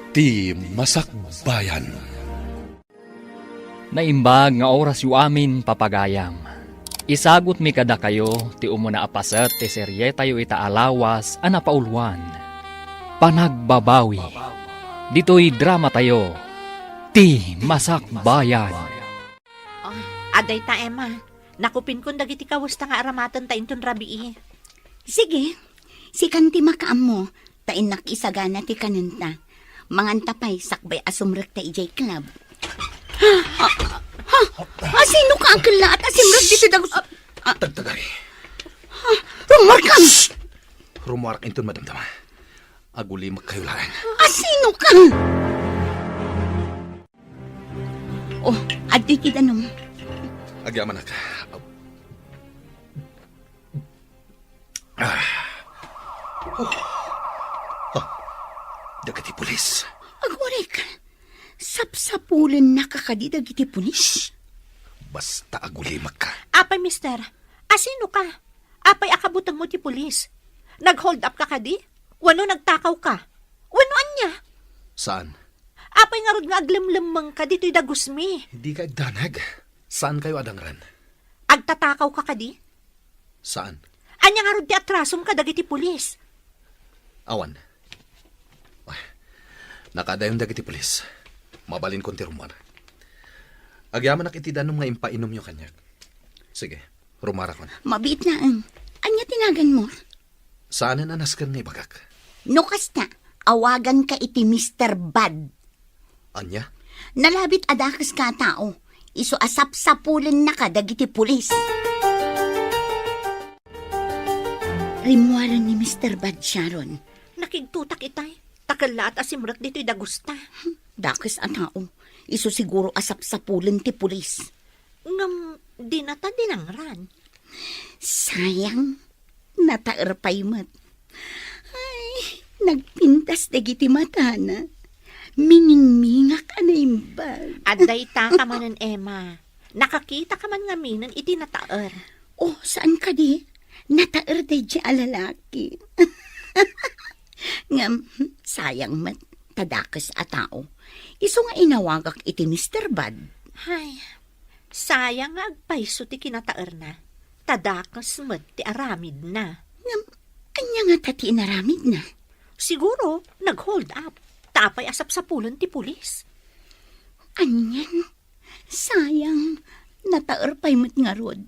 Ti Masakbayan. Naimbag nga oras yu amin papagayam. Isagot mi kada kayo ti umuna apaset ti serye tayo itaalawas a napaulwan. Panagbabawi. Dito'y drama tayo. Ti Masakbayan. Oh, aday ta, Emma. Nakupin kong dagiti kawusta nga aramatan ta inton rabii. Sige, si kanti makaam mo, tain nakisagana ti kanenta. Manganta pa'y sakbay asumrek ta ijay club. Sino ka ang kalat? Asimrek dito dagos... Tagtagay. Rumor ka! Rumuarak inton madamdama. Aguli magkayularan. Sino ka? Oh, adi kita nung. Agyaman ka. Dagati pulis. Agorek, sapsapulan na kakadidag iti pulis. Basta agulimak ka. Apay, mister. Asino ka? Apay akabutang mo ti pulis. Nag-hold up ka kadi? Wano nagtakaw ka? Wano anya? Saan? Apay nga rod nga aglemlemang ka dito'y dagusmi. Hindi ka agdanag. Saan kayo adangran? Agtatakaw ka kadi? Saan? Anya nga rod ti atrasom ka dagiti pulis. Awan. Nakadayon dagiti pulis. Mabalin konti rumar. Agyaman nakitidanom nga impainom yung kanyak. Sige, rumara ko na. Mabit na ang. Anya tinagan mo? Saan na naskan nga ibagak? No kasta, awagan ka iti Mr. Bad. Anya? Nalabit adakas ka tao. Iso asap sapulan na ka dagiti pulis. Rimuaran ni Mr. Bad Sharon. Nakigtutak itay. Takala at asimrak dito'y dagusta. Dakas a tao. Iso siguro asap sapulan ti pulis. Ngam, di na ta dinangran. Sayang, nataerpay mat. Ay, nagpintas dagiti mata na. Miningmingak na imbag. Aday ta ka manan, Emma. Nakakita ka man nga minan iti nataer. Oh, saan ka di? Nataer day di alalaki. Ngam, sayang mat, tadakas a tao. Iso nga inawagak iti Mr. Bad. Hay, sayang nga agpaiso ti kinataer na. Tadakas met ti aramid na. Ngam, anya nga tati inaramid na. Siguro, nag-hold up. Tapay asap sa pulon ti pulis. Anyan, sayang, nataerpay mat nga rod.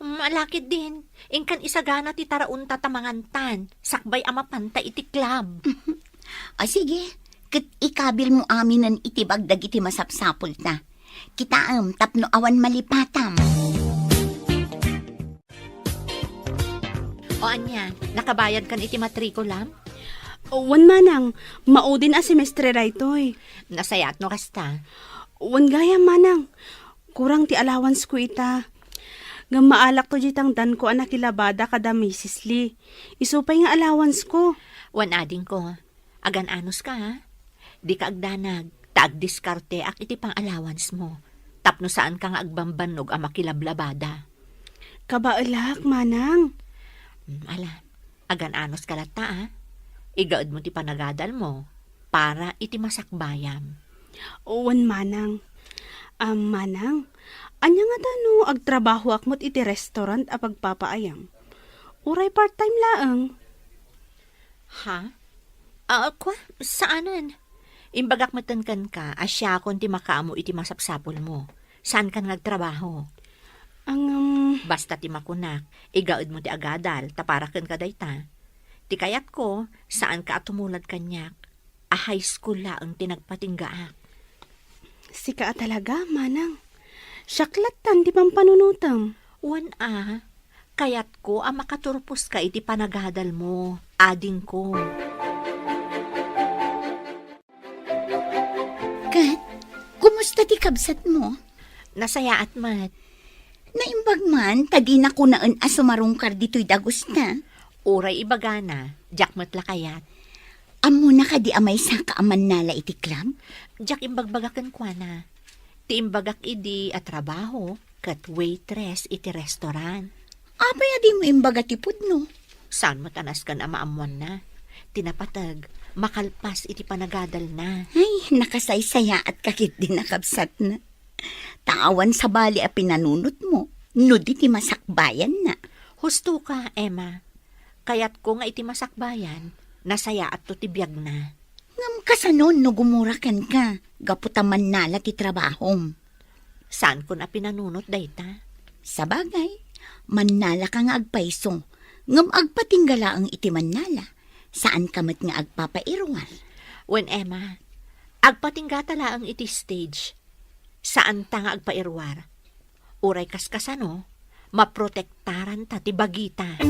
Malakit din. Ingkan isagana ti taraunta tamangantan. Sakbay amapanta iti club. Sige, kat ikabil mo aminan itibag dagiti masapsapol ta. Kitaam tapno awan malipatam. O anya, nakabayad kan iti matrikulam? Wan manang, maudin a semestre raytoy. Nasayat no kasta. Wan gaya manang, kurang ti allowance ko ita. Nga maalak to jitang dan ko anak kilabada kada Mrs. Lee. Isupay nga allowance ko. Wan ading ko, agan anos ka ha? Di ka agdanag, taag-diskarte ak iti pang allowance mo. Tapno saan ka nga agbambanog ang makilablabada. Kabaalak manang. Ala, agan anos kalata ha? Igaod mo ti panagadal mo para iti masakbayam. Wan manang. Manang, anya nga tano agtrabaho akmot iti restaurant a pagpapaayam. Uray part-time laang. Ha? Kwa? Saanan? Imbagak matankan ka, asya kon ti makaamo iti masapsapol mo. Saan ka nagtrabaho? Basta ti makunak, igaod mo ti agadal, taparakan ka dayta. Ti kayat ko, saan ka atumulad kanyak? A high school laang tinagpatinggaak. Sika talaga, manang. Syaklatan di pang panunutam. Wan kayat ko ang makaturpos ka iti panagadal mo, ading ko. Kat, kumusta ti kabsat mo? Nasaya at mat. Naimbag man, tadi na ko naan asumarungkar dito'y dagos na. Uray ibagana, jakmat lakayat. Amo na ka di amay sa kaaman nala iti club? Jak imbagbagakan kwa na. Ti imbagak idi at trabaho, kat waitress iti restaurant. Apay adi mo imbaga ti pudno. Saan matanas kan ama amuan na? Tinapatag, makalpas iti panagadal na. Ay, nakasaysaya at kakit din nakabsat na. Taawan sa bali a pinanunot mo, no di ti masakbayan na. Husto ka, Emma. Kayat ko nga iti masakbayan, nasaya at tutibiyag na. Ngam kasanon no gumurakan ka, gaputaman nala ti trabahom. Saan ko na pinanunot dayta? Sa bagay, mannala ka nga agpaiso, ngam agpatinggala ang iti mannala. Saan kamat nga agpapairwal? When Emma, agpatinggatala ang iti stage. Saan ta nga agpairwar? Uray kaskasano, maprotektaran ta ti bagita.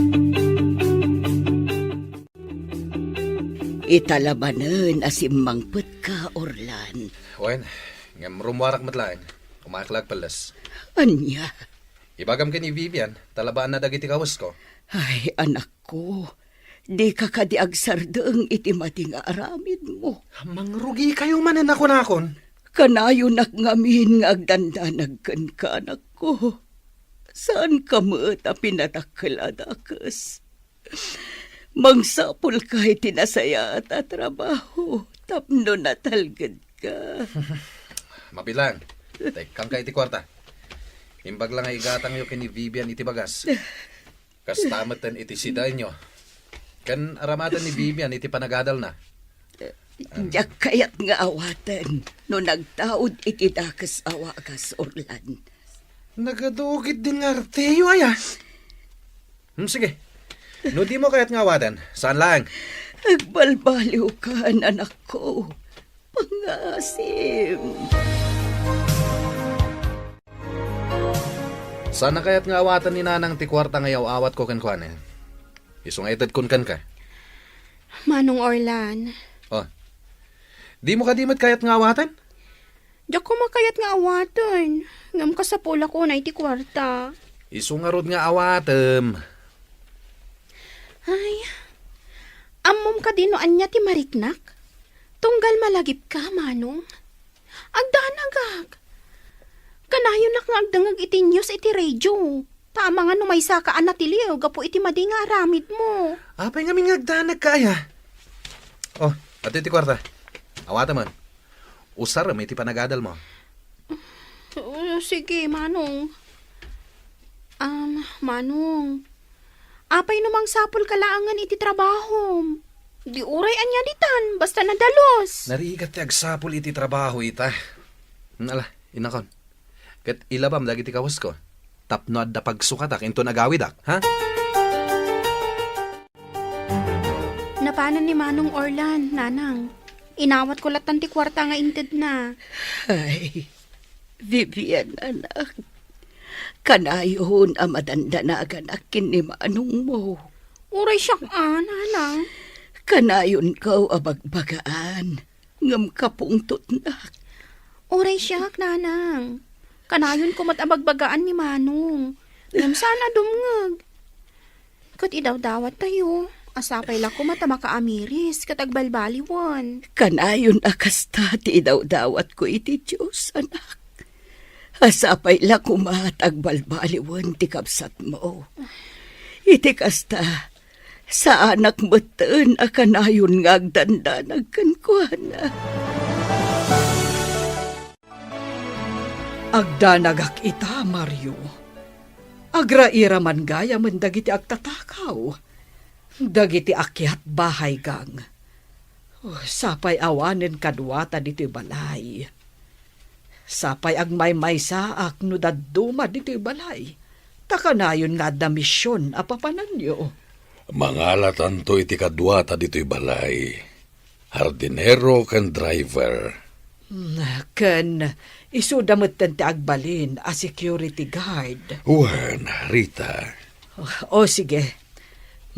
Italabanan asimmangpet ka, Orlan. Wen, ngam rumwarak matlain. Kumaklag palas. Anya? Ibagam ka ni Vivian, talabaan na dagiti kawas ko. Ay, anak ko, di ka kadiagsardeng iti mating aramid mo. Mangrugi kayo manan ako nakon. Kanayo nakngamin nga agdandanagkan ka, anak ko. Saan ka mo't a pinatakkaladakas? Mangsapol kahit tinasaya at trabaho, tapno natalgad ka. Mabilang. Tekang ka iti kwarta. Imbag lang ay igatang yo kini Vivian iti bagas. Kastamatan iti siday nyo. Kan aramatan ni Vivian iti panagadal na. Diyak kayat nga awatan, no nagtaod iti dakas awagas, Orlan. Nagadugit din nga arteyo aya. Sige. No di mo kaya't ngawatan. Saan lang? Agbalbaliw ka, anak ko. Pangasim. Sana kaya't ngawatan ni nanang ti kwarta ngayaw awat ko kankwane. Isong etad kun kan ka. Manong Orlan, Oh. Di mo kadimot kaya't ngawatan? diyak ko makayat nga awatan. Ngam ka sa pula ko na iti kwarta. Isungarod nga awatem. Ay, ammom ka dino anya ti mariknak? Tunggal malagip ka, Manong. Agdanagag. Kanayon na nga agdangag iti news iti radio. Tama nga no may sakaan na tiliw, gapo iti madi nga aramid mo. Apay nga mingagdanag kaya. Oh, at iti kwarta. Awata man. Usar may iti panagadal mo. Sige, Manong. Manong. Apay numang sapol kalaangan iti trabaho. Di uray anya ditan, basta nadalos. Narigat ti agsapol iti trabaho ita. Ala, inakon. Kat ilabam dagiti kawas ko. Tapno adda pagsukatak into nagawidak, ha? Napanan ni Manong Orlan, Nanang. Inawat ko latan ti kwarta nga inted na. Ay, Vivian, anak. Kanayon ang madandanagan akin ni Manong mo. Uray siyak, Nanang. Kanayon kaw abagbagaan. Ngam kapungtot na. Uray siyak, Nanang. Kanayon ko matabagbagaan ni Manong. Ngam sana dumngag. Kat idaw-dawat tayo. Asapay la ko mata makaamiris katagbalbaliwan. Kanayon akasta ti daw-dawat ko iti Diyos, anak. Asapay la kumatag balbaliwan ti kapsat mo. Iti kasta, sa anak matan akanayon nga agdandanag kankwana. Agdanagak ita, Mario. Agraira man gaya man dagiti agtatakaw. Dagiti akyat bahay gang. Sapay awanen kadwata dito'y balay. Sapay agmay saak no dadduma dito'y balay. Takanayon nga da misyon apapanan nyo. Mangalatan to iti kadwata dito'y balay. Hardinero kan driver. Ken, isudamot ti agbalin a security guard. Wen, Rita. O sige,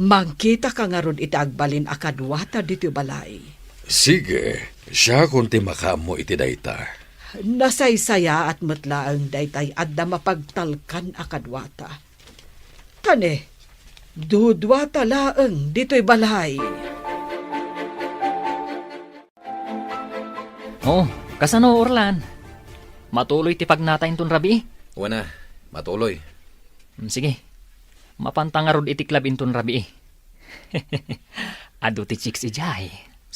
mangkita ka nga ron iti agbalin a kadwata dito'y balay. Sige, siya kunti makamo iti dayta. Nasaysaya at matlaang daytay adda mapagtalkan a kadwata. Kane, dudwata laeng dito'y balay. Oh, kasano Orlan? Matuloy ti pagnatayin ton rabi? Wana, matuloy. Sige, mapantangarod iti klab inton rabi. Ado ti chicks ijay.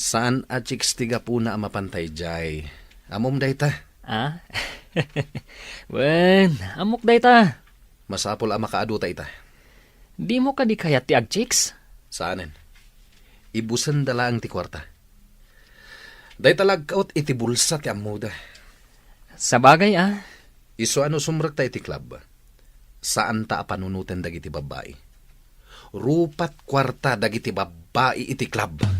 Saan a chicks tiga po na mapantay jay? Amom dayta. Ah? Wen, amok dayta. Masapol a makaadu ita. Di mo ka di kayat ti agchicks? Saanen? Ibusan dala ang ti kwarta. Dayta lagkaot iti bulsa ti amuda. Sa bagay Iso ano sumrek ta iti club. Saan ta panunutan dagiti babae? Rupat kwarta dagiti babae iti club.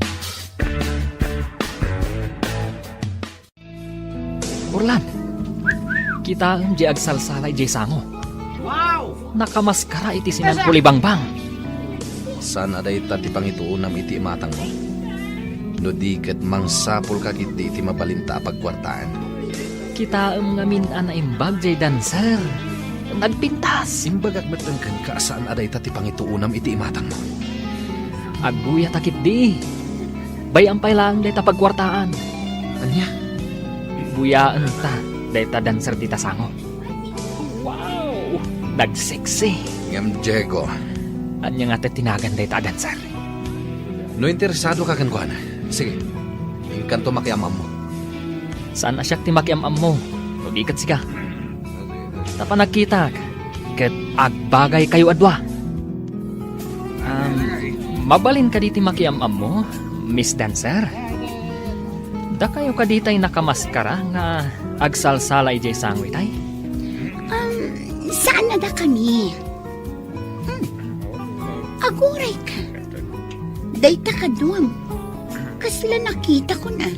Orlan, kita ang di agsalsalay di sango. Wow! Nakamaskara iti sinan kulibangbang. Saan aday ta ti pangituunam iti matang mo? No di ket mangsapol ka kit di iti mabalinta pagkwartaan. Kita ang ngamin anaimbag di dancer. Nagpintas. Simbagak matangkan ka saan aday ta ti pangituunam iti matang mo. Agbuya takit di. Bayampay lang day ta pagkwartaan. Anya? Buyaan ta, day ta dancer di tasango. Wow! Nagseksi. Ngam Diego. Anya nga tinagan day ta dancer. No interesado ka kan kuana. Sige. Inkanto makiamam mo. Saan na siya ti makiamam mo? Lugikat siya. Tapa nagkita, ket agbagay kayo adwa. Mabalin ka diti makiamam mo, Miss Dancer? Da kayo ka ditay nakamaskara nga agsalsalay jay sangoy tay? Saan na da kami? Aguray ka. Dayta ka duwam. Kasla nakita ko na.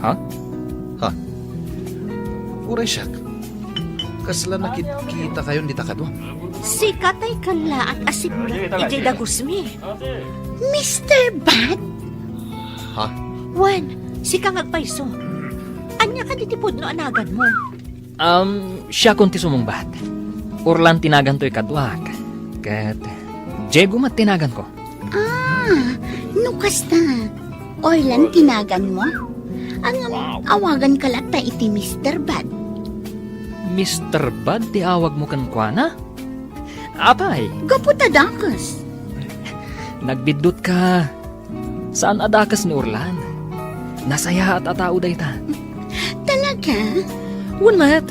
Ha? Uray siyak. Kasla nakikita kayo di takadwa. Si Katay Kala at Asipra, iti Dagusmi. Mr. Bad? Ha? Wan, si kang agpaiso. Anya ka ditipod no anagan mo. Siya kunti sumungbat. Orlan tinagan to'y kadwak. Kat, Diego mat tinagan ko. Nukas na. Orlan tinagan mo? Ang awagan ka lata iti Mr. Bad. Mr. Bad, ti awag mo kan kuana? Apay, Gaputa dakas. nagbidot ka. Saan adakas ni Orlan? Nasaya at atao day ta. Talaga? Unmat.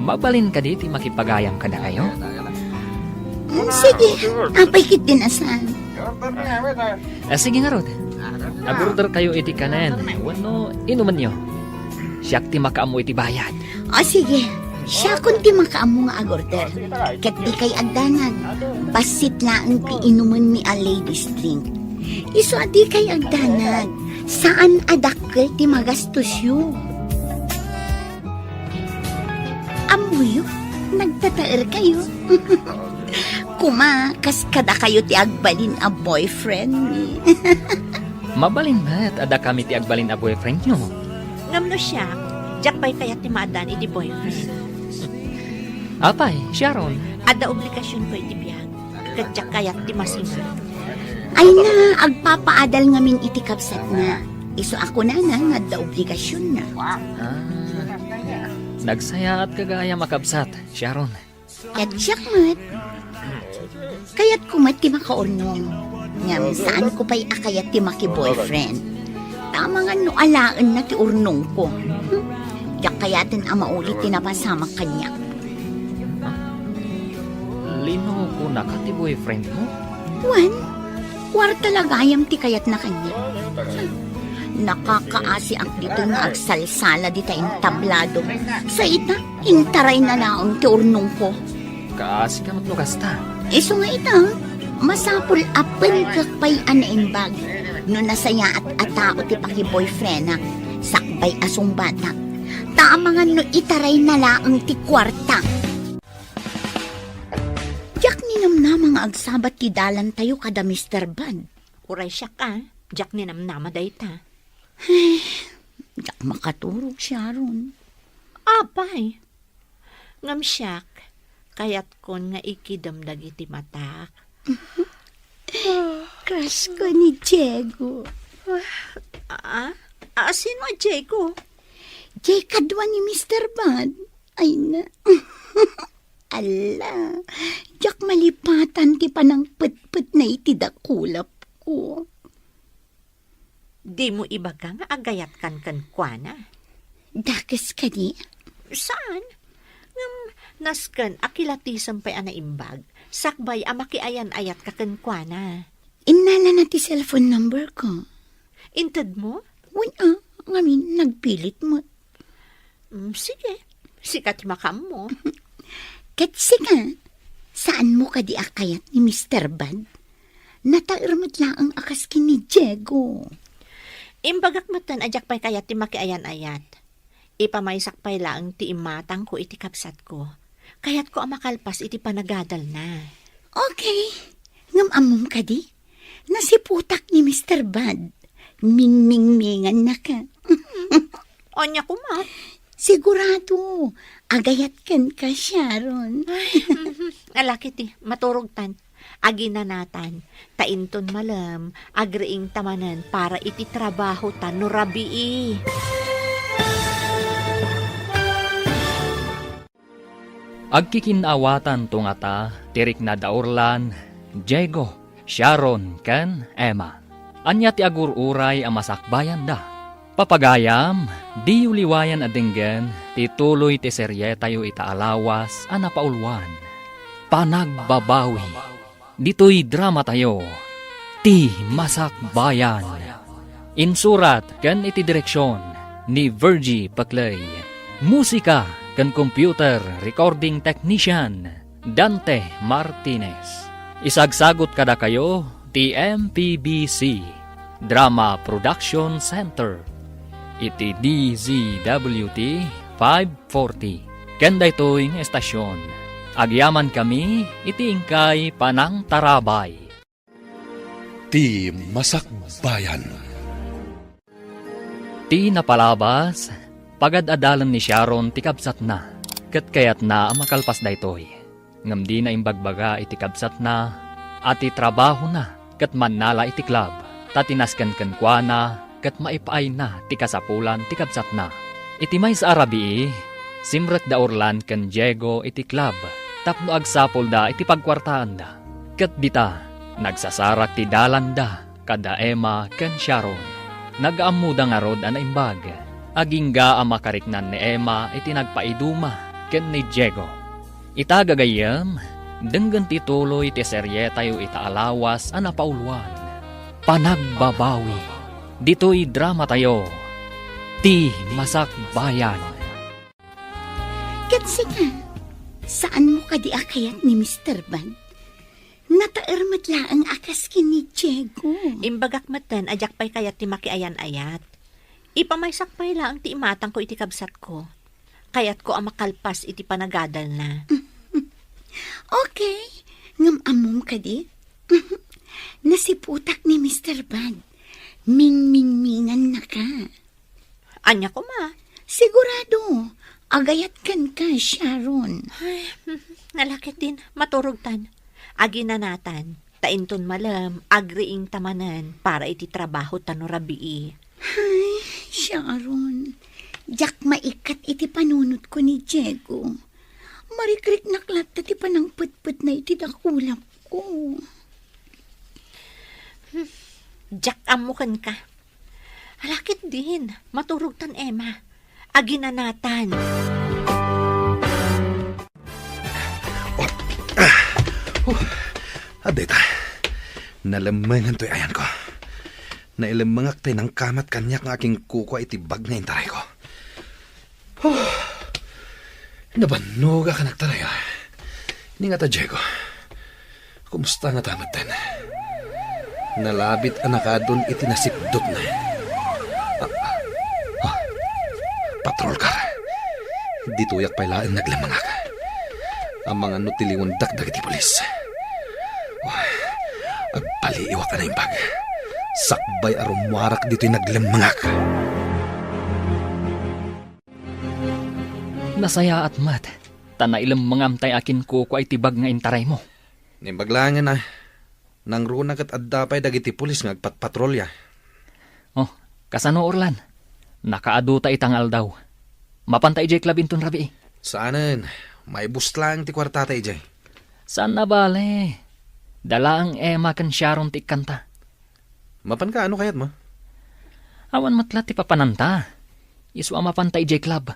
Mabalin ka diti makipagayam ka na kayo? Sige, apay kit dinasan. Sige nga rod. Agorder kayo iti kanen. Wano, inuman nyo. Siyak ti makaamu iti bayad. O sige, siya kunti makaamo nga agorder. Kat di kay agdanag. Basit lang ti inuman mi a ladies drink. Iso di kay agdanag. Saan adakkel ti magastos yu? Amuyo, nagtataer kayo. Kumakas kada kayo ti agbalin a boyfriend ni. Mabalin mat, ada kami ti agbalin a boyfriend nyo. Ngam no siya, jak pa'y kayat ti maadan iti boyfriend. Apay, Sharon. Ada obligasyon ko iti biyag. Kadyak kayat ti masima. Ay na, agpapaadal ngamin iti kapsat na. Iso ako na nga da obligasyon na. Nagsaya at kagaya makabsat, Sharon. Kat siyak mat. Kaya't kumat ti makaurnong. Ngam saan ko pa'y akayat ti maki-boyfriend. Tama nga no alaan na ti urnong ko. Diyak kayatin ang maulit ti napasama kanya. Lino ko na ka ti boyfriend mo? Wan, kwarta lagayam ti kayat na kanya. Nakakaasi ang dito nga agsalsala di tayong tablado. Sa ita, intaray na naon ti urnong ko. Kaasi ka matlukas ta. Iso nga ita, masapul apen kakpay anaimbag. No nasaya at atao ti paki-boyfriend na sakbay asong batak. Tama nga no itaray na laang ti kwarta. Jak ninam na mga agsabat ti dalan tayo kada Mr. Bad. Uray siya ka, jak ni namnama dayta. Jak makaturog siya ron. Apay, ngam siyak, kayat kon nga ikidamdag iti matak. Crush ko ni Diego. Sino ang Diego? Jay kadwa ni Mr. Bad. Ay na. Ala. Jak malipatan ti panang pet-pet na iti dakulap ko. ko. Di mo ibaga nga agayat kan kuana. Dakas ka di? Saan? Nasken akilatisan pa ana imbag. Sakbay amakiayan ayat ka kuana. Inala na ti cellphone number ko. Inted mo? Wala, ngamin nagpilit mo. Sige. Sikat makam mo. Katsi ka, saan mo ka di akayat ni Mr. Bad? Natairmat lang ang akas ni Diego. Imbagak matan ajak pay kayat ti makiayan ayat. Ipamaysak pay lang ti imatang ko iti kapsat ko. Kayat ko amakalpas iti panagadal na. Okay, ngamamom ka di? Nasiputak ni Mr. Bad. Mingmingan na ka. Onya ko ma. Sigurado, agayat kan ka, Sharon. Alakit maturog tan. Aginanatan, tainton malam, agriing tamanan para iti trabaho tan no rabii. Agkikinawatan tungata, tirik na daurlan, Diego, Sharon, ken Emma. Anya ti agururay ang masakbayan da. Papagayam, di uliwayan adinggen, ti tuloy ti serye tayo itaalawas, anapaulwan. Panagbabawi. Dito'y drama tayo, ti masakbayan. Insurat ken iti direksyon ni Virgie Paclay. Musika ken computer recording technician Dante Martinez. Isagsagot kada kayo ti MPBC Drama Production Center. Iti DZWT 540. Ken daytoy nga estasyon. Agyaman kami iti ingkay Panang Tarabay. Ti Masakbayan. Ti napalabas, pagad-adalan ni Sharon ti kabsat na. Ket kayat na ang makalpas daytoy. Ngam di na imbagbaga iti kabsat na, at trabaho na, ket mannala iti club. Tatinasken ken kuana, ket maipaay na ti kasapulan ti kabsat na. Iti may sa Arabi, simrek da Orlan ken Diego iti club. Tapno agsapol da iti pagkwartaan da. Ket dita, nagsasarak ti dalan da, kada Emma ken Sharon. Nagaamuda nga rod ana imbag. Agingga ang makariknan ni Emma iti nagpaiduma ken ni Diego. Itagagayam, denggan ti tuloy ti serye tayo itaalawas ana paulwan. Panagbabawi. Dito'y drama tayo, ti Masakbayan. Katsi nga, saan mo ka di akayat ni Mr. Bad? Natairmat lang ang akas ni Diego. Imbagak matan ajak pay kayat ti makiayan ayat. Ipamaysak pay lang ti imatang ko iti kabsat ko. Kayat ko ang makalpas iti panagadal na. Okay, ngamamom ka di? Nasiputak ni Mr. Bad. Mingmingan na ka. Anya ko ma. Sigurado, agayat kan ka, Sharon. Nalakit din, maturog tan. Aginanatan, tainton malam, agriing tamanan para iti trabaho tan no rabii. Ay, Sharon, jak maikat iti panunot ko ni Diego. Marikrik naklat ti panang putput na iti dakulap ko. Jak amukan ka. Alakit din, maturog tan Emma. Aginanatan. Aday ta. Nalamangan to'y ayan ko. Nailamangak tayo ng kamat kanyak ng aking kuko iti bag na intaray ko. Nabanuga ka nagtaray ah. Hindi nga ta, Diego. Kumusta nga tamat din? Nalabit anakadon iti nasipdot na. Patrol car. Dituyak pa'y laing naglamangak. Ang mga nutilingon dagdag iti polis. Agpaliiwa ka na yung bag. Sakbay arumwarak dito'y naglamangak. Nasaya at mat, tanailam mangamtay akin kuko ay tibag nga intaray mo. Nimbaglangan na. Nang runa kat addapay dagiti pulis nga agpatpatrolya. Oh, kasano Orlan? Nakaadu ta itangal daw. Mapantay jay klabinton rabi. Saanan? May bus lang ti kwartata ijay. Saan na bale? Dala ang Emma kan Sharon ti kanta. Mapan ka, ano kayat mo? Awan matla ti papananta. Isu ang mapantay J Club.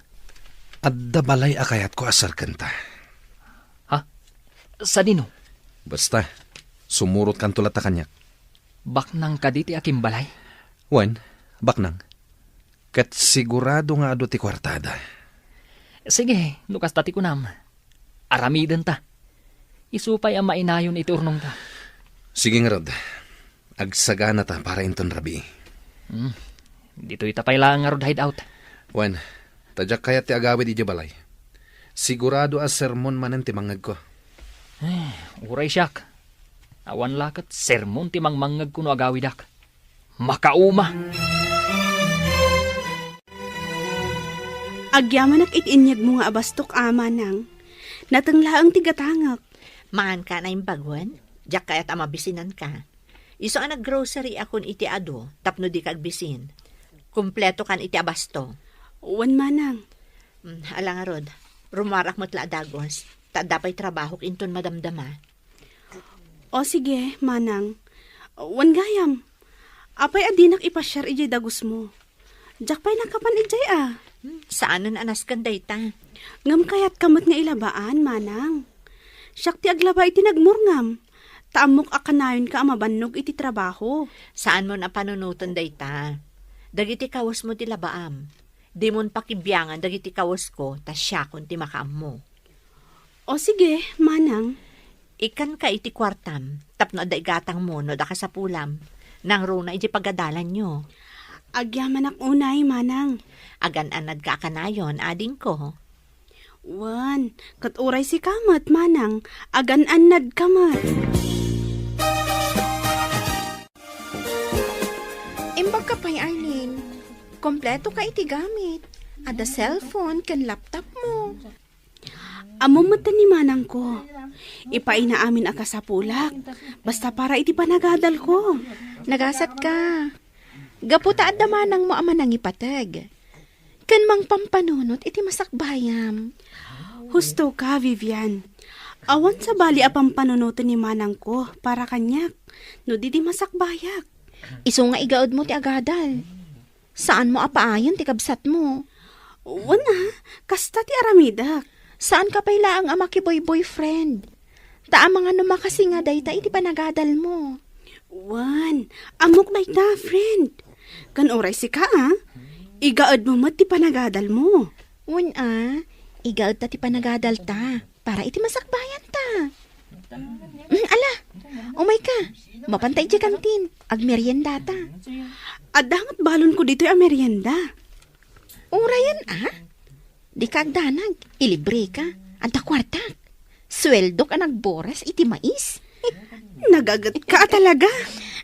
Adda balay akayat ko asar kanta. Ha? Sa dino? Basta, sumurot kan tulat ta kanyak. Baknang ka di ti aking balay. Wan, baknang. Kat sigurado nga ado ti kwartada. Sige, nukas tati kunam. Aramiden ta. Isupay ang mainayon iti urnong ta. Sige nga rod, agsagana ta para inton rabi. Dito itapay lang nga rod hideout. Wan, tadyak kaya ti agawid iti balay. Sigurado as sermon manen ti mangag ko. Uray siyak. Awan lakat sermon ti mangmangag kuno agawidak. Makauma. Agyamanak itinyag mo nga abastok ama nang. Natanglaang tigatangak. Maan ka na yung bagwan? Diyak kaya't amabisinan ka. Iso ang nag-grocery akon iti ado, tapno di kagbisin. Kumpleto kan iti abasto. Uwan manang. Alang rod, rumarak mo't la dagos. Tadapay trabaho inton madamdama. O sige, manang. Uwan gayam. Apay adinak ipasyar ijay dagos mo. Diyak pa'y nakapan ijay Saanan anas kan dayta? Ngam kayat kamot nga ilabaan, manang. Siyak ti aglaba iti nagmurngam. Taamok akanayon ka amabannog iti trabaho. Saan mo na panunutan dayta? Dagiti kawas mo ti labaam. Di mon pakibyangan dagiti kawas ko, tas siya kun ti makaam mo. O sige, manang. Ikan ka iti kwartam, tapno da igatang mo no da ka sa pulam. Nang runa iti pagadalan nyo. Agyaman ak unay, manang. Agan-anad ka akanayon, ading ko. Wan, katuray si kamat, manang. Agan-anad kamat. Imbag ka pa'y Arlene, kompleto ka iti gamit. Ada cellphone kan laptop mo. Amumatan ni manang ko. Ipaina amin aka sa pulak. Basta para iti panagadal ko. Nagasat ka. Gaputa at damanang mo aman ang ipatag. Kan mang pampanunot iti masakbayam. Husto ka, Vivian. Awan sa bali apang panunutan ni manang ko para kanyak. No di masakbayak. Iso nga igaod mo ti agadal. Saan mo apaayon ti kabsat mo? Wana, kasta ti aramidak. Saan ka payla ang ama ki boyfriend? Ta mga numakasi nga dayta iti panagadal mo. Wan, amok na ita, friend. Kan oray si ka, igaad mo mat ti panagadal mo. Wan igaod ta ti panagadal ta. Para iti masakbayan ta. Ala, umay ka. Mapantay di kantin. Agmerienda ta. Adangat balon ko dito yung merienda. Urayan Di ka agdanag. Ilibre ka. Anta kwartak. Sweldo ka nagboras iti mais. Nagagat ka talaga.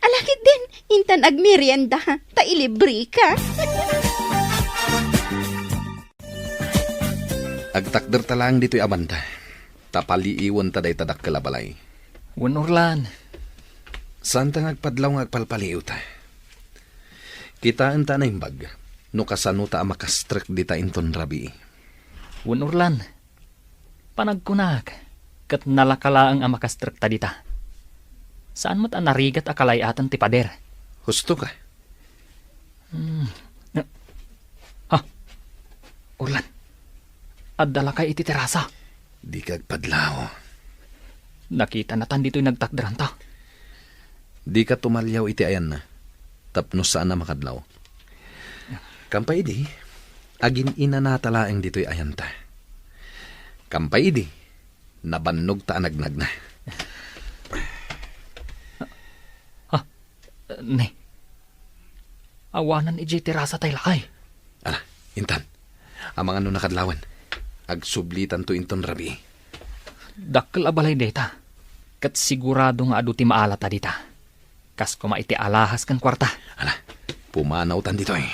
Alakit din. Intan agmerienda. Ta ilibre ka. Agtakder talang dito'y abanda. Tapaliiwan taday tadak kalabalay. Unurlan. Saan ta ngagpadlaw ngagpalpaliw ta? Kitaan ta na imbag. No kasano ta makastrek dita inton rabi. Unurlan. Panagkunag. Kat nalakalaang ang makastrek ta dita. Saan mo't anarigat akalayatan ti pader? Husto ka? Urlan. Addala kay iti terasa. Di kagpadlaw. Nakita na tan dito'y nagtakdaran ta. Di ka tumalyaw iti ayan na. Tapno saan na makadlaw. Kampay di, agin ina natalaeng dito'y ayan ta. Kampay di, nabannog ta anagnag na. Ne. Awanan iti terasa tay lakay. Ala, intan. Ang mga nakadlawan. Agsublitan to inton rabi. Dakkel abalay deta. Kat sigurado nga adu ti maalata dita. Kas kuma iti alahas kan kwarta. Ala, pumanaw tan dito eh.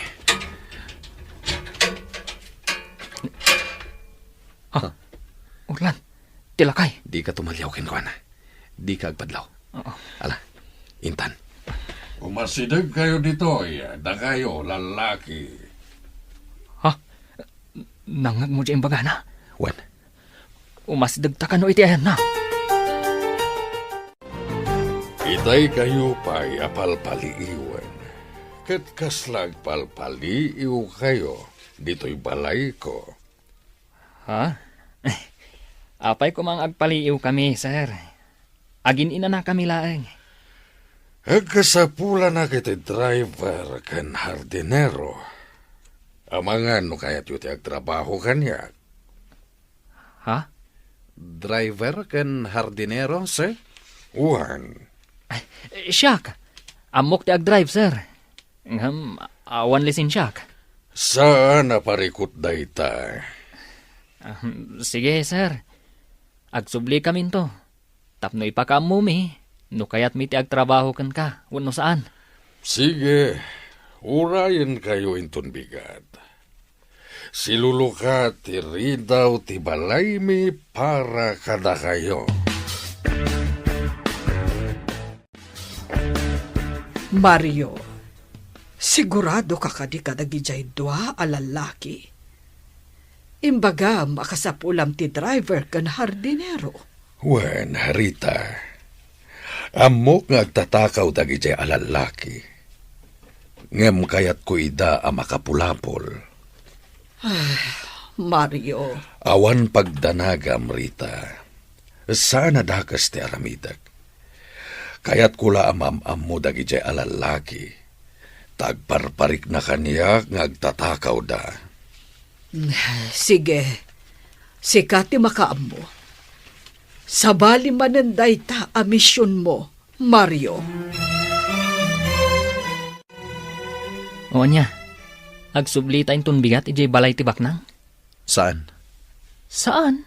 Urlan, tilakay. Di ka tumalyaw ken kuana. Di ka agpadlaw. Ala, intan. Umasidag kayo dito, da kayo, lalaki. Nangag mo dyan bagana. Wan, Umasdag ta kano iti ayan na. Iti Day kayo pa'y apalpaliiwan. Kat kaslag palpaliiw kayo, dito'y balay ko. Ha? Apay ko mang agpaliiw kami, sir. Agin ina na kami laeng. Agkasapula na kita driver kan hardinero. Amangan no kaya't yuti agtrabaho kanya. Ha? Driver ken hardinero, sir? Uwan, Siyak. Amok ti ag-drive, sir. Awan lisin siyak. saan na parikot dayta? Sige, sir. Agsubli kami to. Tapno ipakamu mi. No kayat mi ti agtrabaho kan ka. Wano saan. Sige, urayan kayo inton bigat. Siluluka ti ridaw ti balay mi para kada kayo. Mario, sigurado ka kadi kadagijay dua a lalaki. Imbaga makasapulam ti driver kan hardinero. Wen, Rita. Amok nga agtatakaw dagijay alalaki. Ngem kayat ko ida a makapulapol. Mario, Awan pagdanagam, Rita. Sana dakas ti aramidak. Kayat kula amam mo dagijay alalaki. Tagparparik na kaniya nga agtatakaw da. sige, sikati makaam mo. Sabali mananday ta a misyon mo, Mario. O niya. Agsubli tayong tunbigat ijay balay ti baknang. Saan? Saan?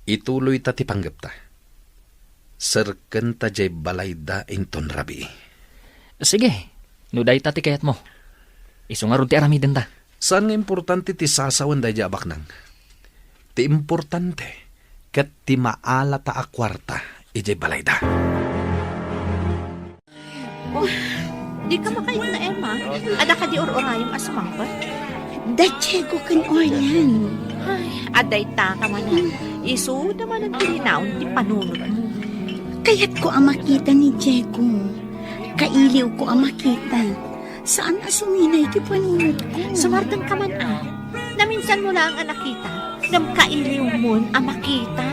Ituloy ta ti panggap ta. Serken ta jay balay da inton rabi. Sige. Nuday ta ti kayat mo. Isungarod ti aramiden ta. Saan nga importante ti sasawan da jay abaknang? Ti importante kat ti maala ta a kwarta ijay balay da. Di ka makain na, Emma. Ada ka di or-orayong asumangpat. Datsego kan orlan. Ay, aday ta ka manan. Isu naman ang tilinaon ti panunod mo. Kaya't ko ang makita ni Diego. Kailiw ko ang makita. Saan asuminay ti panunod ko? Sumartan ka man Naminsan mo lang ang nakita. Nam kailiw mo ang makita.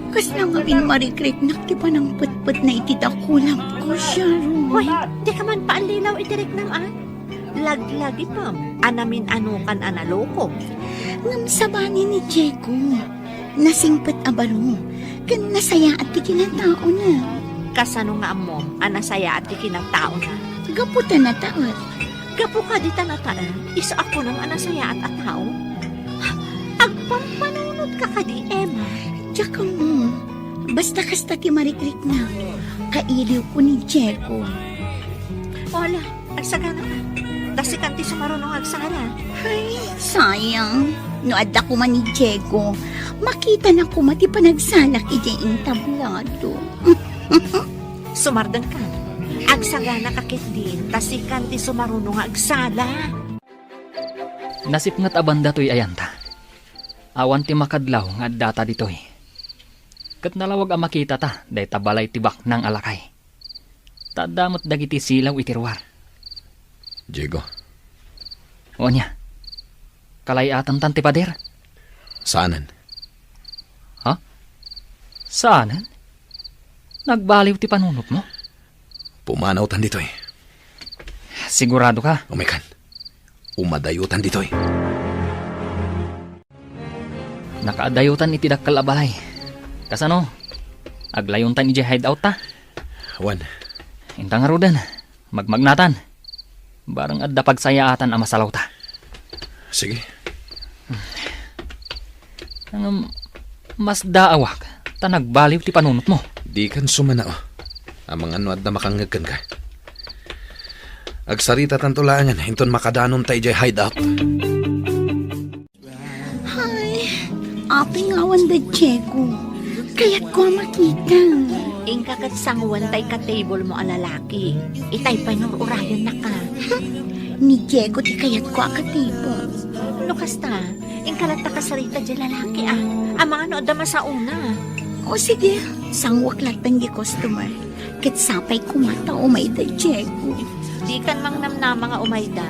Kas na nga binmarikrik nakti pa ng putput na itidakulang ko siya, Hoy, di ka man paalilaw itirik naman. Laglagi pam. Anamin anukan analoko. Ngam sabani ni Diego. Nasingpet abaro. Kan nasaya at tikinatao na. Kasano nga mo, anasaya at ikinatao na. Gaputan na taot. Gapo ka di tanataan, isa ako ng anasaya at atao. Agpampanunod ka ka di, Emma. Tsaka mo, basta kasta ti marikrik na. Kailiw ko ni Diego. Wala, agsagana ka. Dasikan ti sumarunong agsara. Ay, sayang. No adda ko man ni Diego, makita na ko mati panagsanak ijay tablado. Sumardang ka. Agsagana ka kit din, dasikan ti sumarunong agsala. Nasip nga't abanda to'y ayanta. Awan ti makadlaw nga data dito'y. Kat nalawag ang makita ta, day tabalay tibak ng alakay. Tadamot dagiti silaw itirwar. Diego, O niya, kalayatan tan ti pader. saanan? Saanan? Nagbaliw ti panunot mo? Pumanaw tan ditoy. Sigurado ka? Umikan. Umadayutan ditoy. Nakaadayutan iti dakkal abalay. Kasano? Aglayuntan iti hideout ta? Wan, Intang arudan. Magmagnatan. Barang adda pagsayaatan ang masalaw ta. sige. Mas daawak. Ta nagbaliw ti panunot mo. Di kan sumanao. Amang ano at na makangagkan ka. Agsarita tantulangan, hinton makadanon tayo jay hideout. Ay, aping awan da Diego. Kaya't ko makita. Ingka kat sanguan tay ka table mo ang lalaki. Itay panur-urayan na ka. Ni Diego ti kayat ko akatibo. Lukas ta, ingkalat ta kasarita dyan lalaki Ang mga no adama sa una. O sige, sangwak latan di customer. Ket sapay kumata umay da, Diego. Di kan mang namnama nga umayda.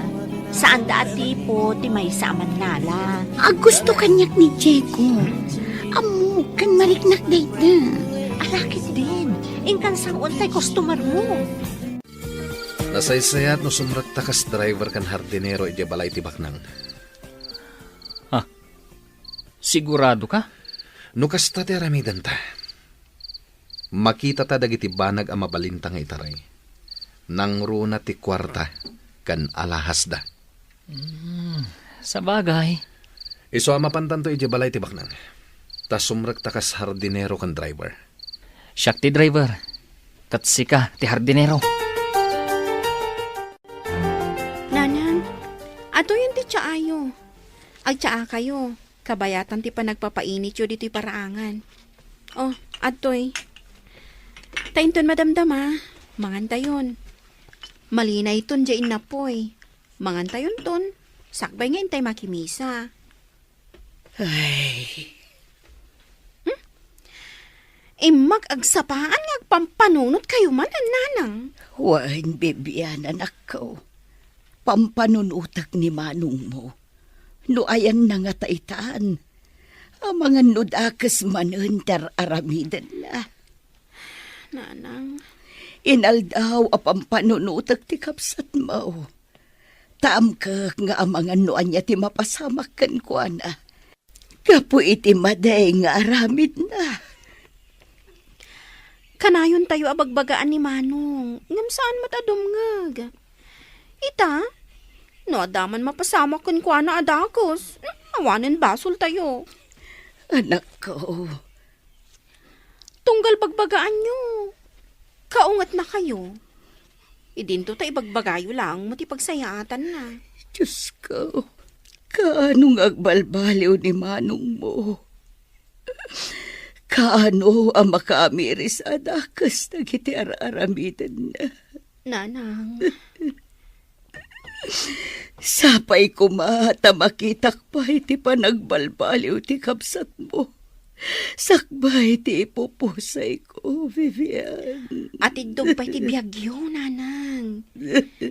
Saan da at tipo, ti may sa Manala. Gusto kanyak ni Diego. Amo, kan mariknak dayta. Alakit din. Ingkan sang untay customer mo. Nasaysayat no sumrat takas driver kan hardinero iti balay ti baknang. Sigurado ka? No kasta ti aramidan ta. Makita ta dagiti banag ang mabalintang itaray. Nang runa ti kwarta kan alahas da. Sa bagay. Iso amapantan to iti balay ti baknang. Ta sumrak takas hardinero kan driver. Siyak ti driver. Katsika ti hardinero. Nanang, ato yun ti tsaayo. Agtsaa kayo. Kabayatan ti pa nagpapainit yun dito'y paraangan. Oh, atoy. Tainton madamdama. Manganta yun. Malinay ton dyain na poy. Manganta yun ton. Sakbay nga intay makimisa. Ay, Mag-agsapaan nga agpampanunot kayo man ang nanang. wan bibiyan anak ko. Pampanunutak ni manong mo. No ayan na nga taitaan. Ang mga nudakas manen tar aramidan na. Nanang, Inaldaw a pampanunutak ti kapsat mo. Taam ka nga ang mga nuan niya ti mapasamak kan ko na. Kapo iti maday nga aramid na. kanayon tayo abagbagaan ni Manong. Ngam saan matadumngag. Ita, no adaman mapasamak kan kwa na adakos. Awanin basol tayo. Anak ko, Tunggal bagbagaan nyo. Kaungat na kayo. Idinto tayo bagbagayo lang, mati pagsayaatan na. Diyos ko, kaanong agbalbaliw ni manong mo. Kaano ang makamiris adakas na kiti aramidan na. Nanang, Sapay kumata makitak pa iti panagbalbaliw ti kapsat mo. Sakbay ti ipupusay ko, Vivian. at igdog pa iti biyagyo, nanang.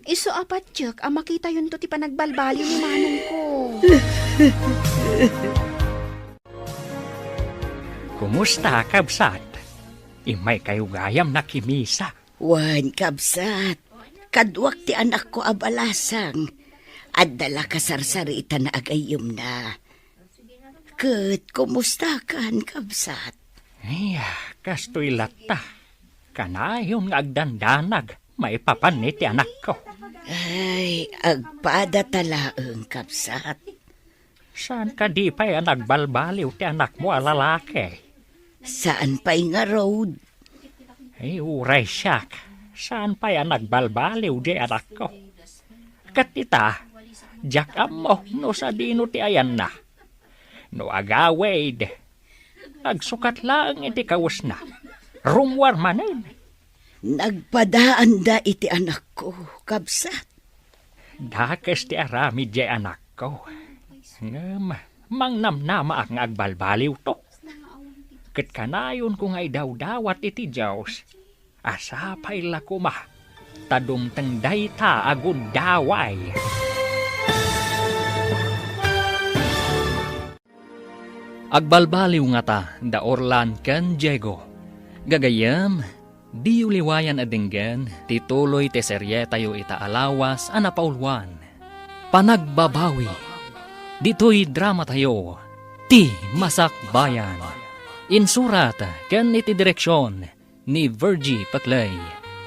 Iso apat tiyok, ang makita yun to ti panagbalbaliw ni Manong ko. Kumusta, kabsat? Imay kayo gayam na kimisa. Wan, kapsat. Kadwak ti anak ko abalasang. At dala kasarsarita na agayom na. Kat, kumusta kan, kapsat? Ay, kastoy lata. Kanayon nga agdandanag, maipapanit ti anak ko. Ay, agpada talaang, kapsat. Saan ka di pa'y nagbalbaliw ti anak mo alalaki? Saan pa'y nga road? Ay, uray siyak. Saan pa'y nagbalbaliw di anak ko? Katita, jakam mo no sa dino ti ayan na. No agawid. Agsukat lang iti kawas na. Rumwar manin. Nagpadaan da iti anak ko, kapsat. Dakas ti arami di anak ko. Ngam, mangnamnama ang agbalbaliw to. Kat kanayon kung ay daw-dawat iti Diyos. Asapay la kuma. Tadumteng dayta agud daway. Agbalbaliw nga ta, da Orlan ken Diego. Gagayam, di uliwayan adinggan, tituloy te serye tayo itaalawas anapaulwan. Panagbabawi. Dito'y drama tayo, ti Masakbayan. Insurat ken iti direksyon ni Virgie Paclay.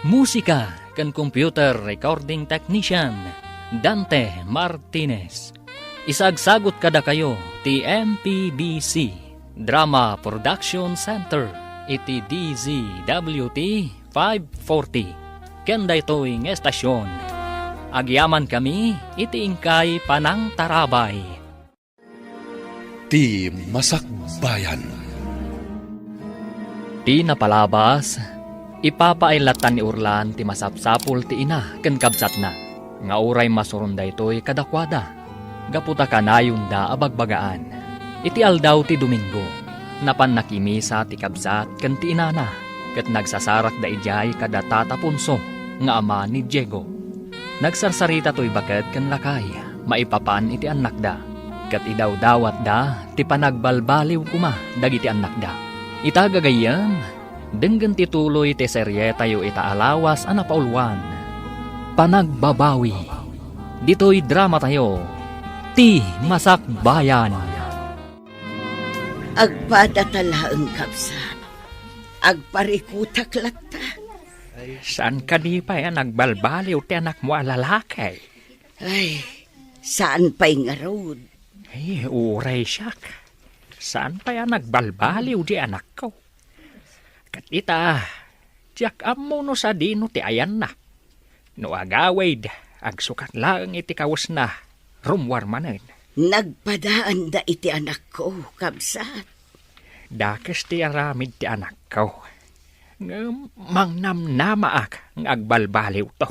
Musika ken computer recording technician Dante Martinez. Isagsagot kada kayo ti MPBC Drama Production Center iti DZWT 540 ken daytoy nga estasyon. Agyaman kami iti ingkay Panang Tarabay. Ti Masakbayan. Di napalabas, ipapailatan ni Urlan ti masapsapul ti ina ken kabsat na. Nga uray masurun daytoy kadakwada. Gaputa kanayon da abagbagaan. Iti aldaw ti Domingo, napan nakimisa ti kabsat ken ti inana. ket nagsasarak da ijay kada tatapunso nga ama ni Diego. Nagsarsarita to'y baket ken lakay, maipapan iti anak da. Ket idawdawat da, ti panagbalbaliw kuma dagiti anak da. Itagagayam, denggen tituloy ti serye tayo itaalawas a napaulwan. Panagbabawi. Dito'y drama tayo, ti Masakbayan. Agpadatalaang kabsat. Agparikutak lata. Saan ka di pa nagbalbaliw ti anak mo a lalaki? Ay, saan pa'y nga road? Ay, uray siyak. Saan pa nagbalbaliw di anak ko? Kat ita, tiyak amo no sa dino ti ayan na. No agawid, agsukat lang iti kawas na, rumwar manen. Nagpadaan da iti anak ko, kabsat. Dakes ti aramid ti anak ko. Mangnamnamaak ng agbalbaliw to.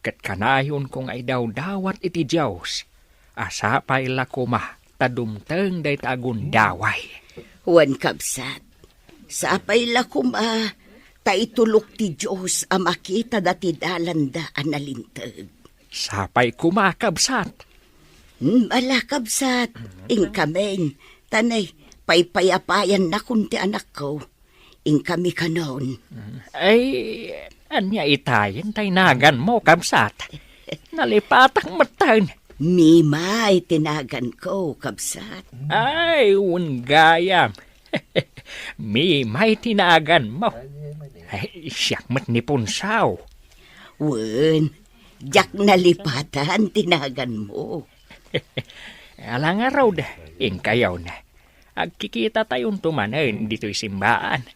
Kat kanayon kong ay daw-dawat iti Diyos, asapay lakuma, tadumteng day tagun daway. Wan kabsat, sapay lakuma, taitulok ti Diyos a makita dati dalanda analintag. Sapay kumakabsat. Ala kabsat, ingkameng, tanay, paypayapayan na kunti anak ko. Ingkami kanon. Ay, anya itayin taynagan mo, kabsat. Nalipatang matan. Mimay tinagan ko, kabsat. Ay, unggayam. Mimay tinagan mo. Ay, siyak mat ni Punsaw. Wen, jak nalipatan tinagan mo. Alang araw da, ingkayaw na. Agkikita tayong tumanan dito'y simbaan.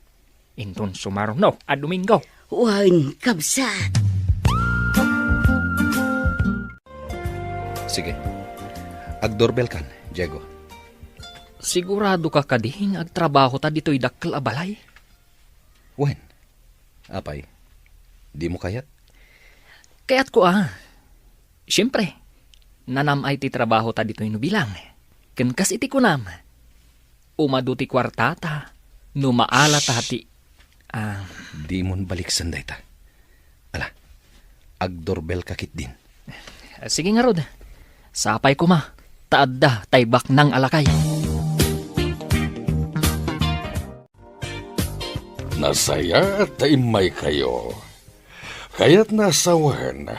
Intun sumaruno a Domingo. Wen, kabsat. Sige. Agdoorbell kan, Diego. Sigurado ka kading agtrabaho ta dito'y dakkel a balay? Wen? Apay? Di mo kayat? Kaya't ko Siyempre, nanam ay ti trabaho ta dito'y nubilang. Ken kas iti kunam. Umadu ti kwartata, numaala ta hati. Di mon balik sanday ta. Ala, agdoorbell kakit din. Sige nga rod, sapay ko ma, taadda taybak ng alakay. Nasaya at taimay kayo. Kaya't nasawan,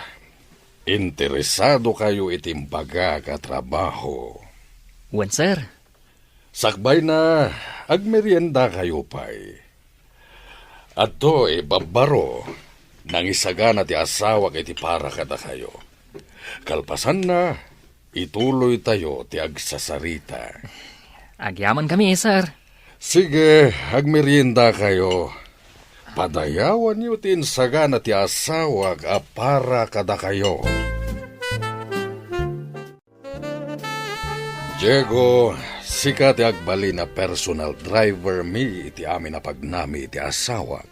interesado kayo itimbaga katrabaho. Wen sir, Sakbay na, agmerienda kayo pa'y. At to'y babaro, nang isagana ti asawa iti para kada kayo. Kalpasan na, ituloy tayo ti agsasarita. agyaman kami sir. Sige, agmerienda kayo. Padayawan niyo ti insagana ti asawa a para kada kayo. Diego, sika ti agbali na personal driver mi iti amin na pagnami iti asawak.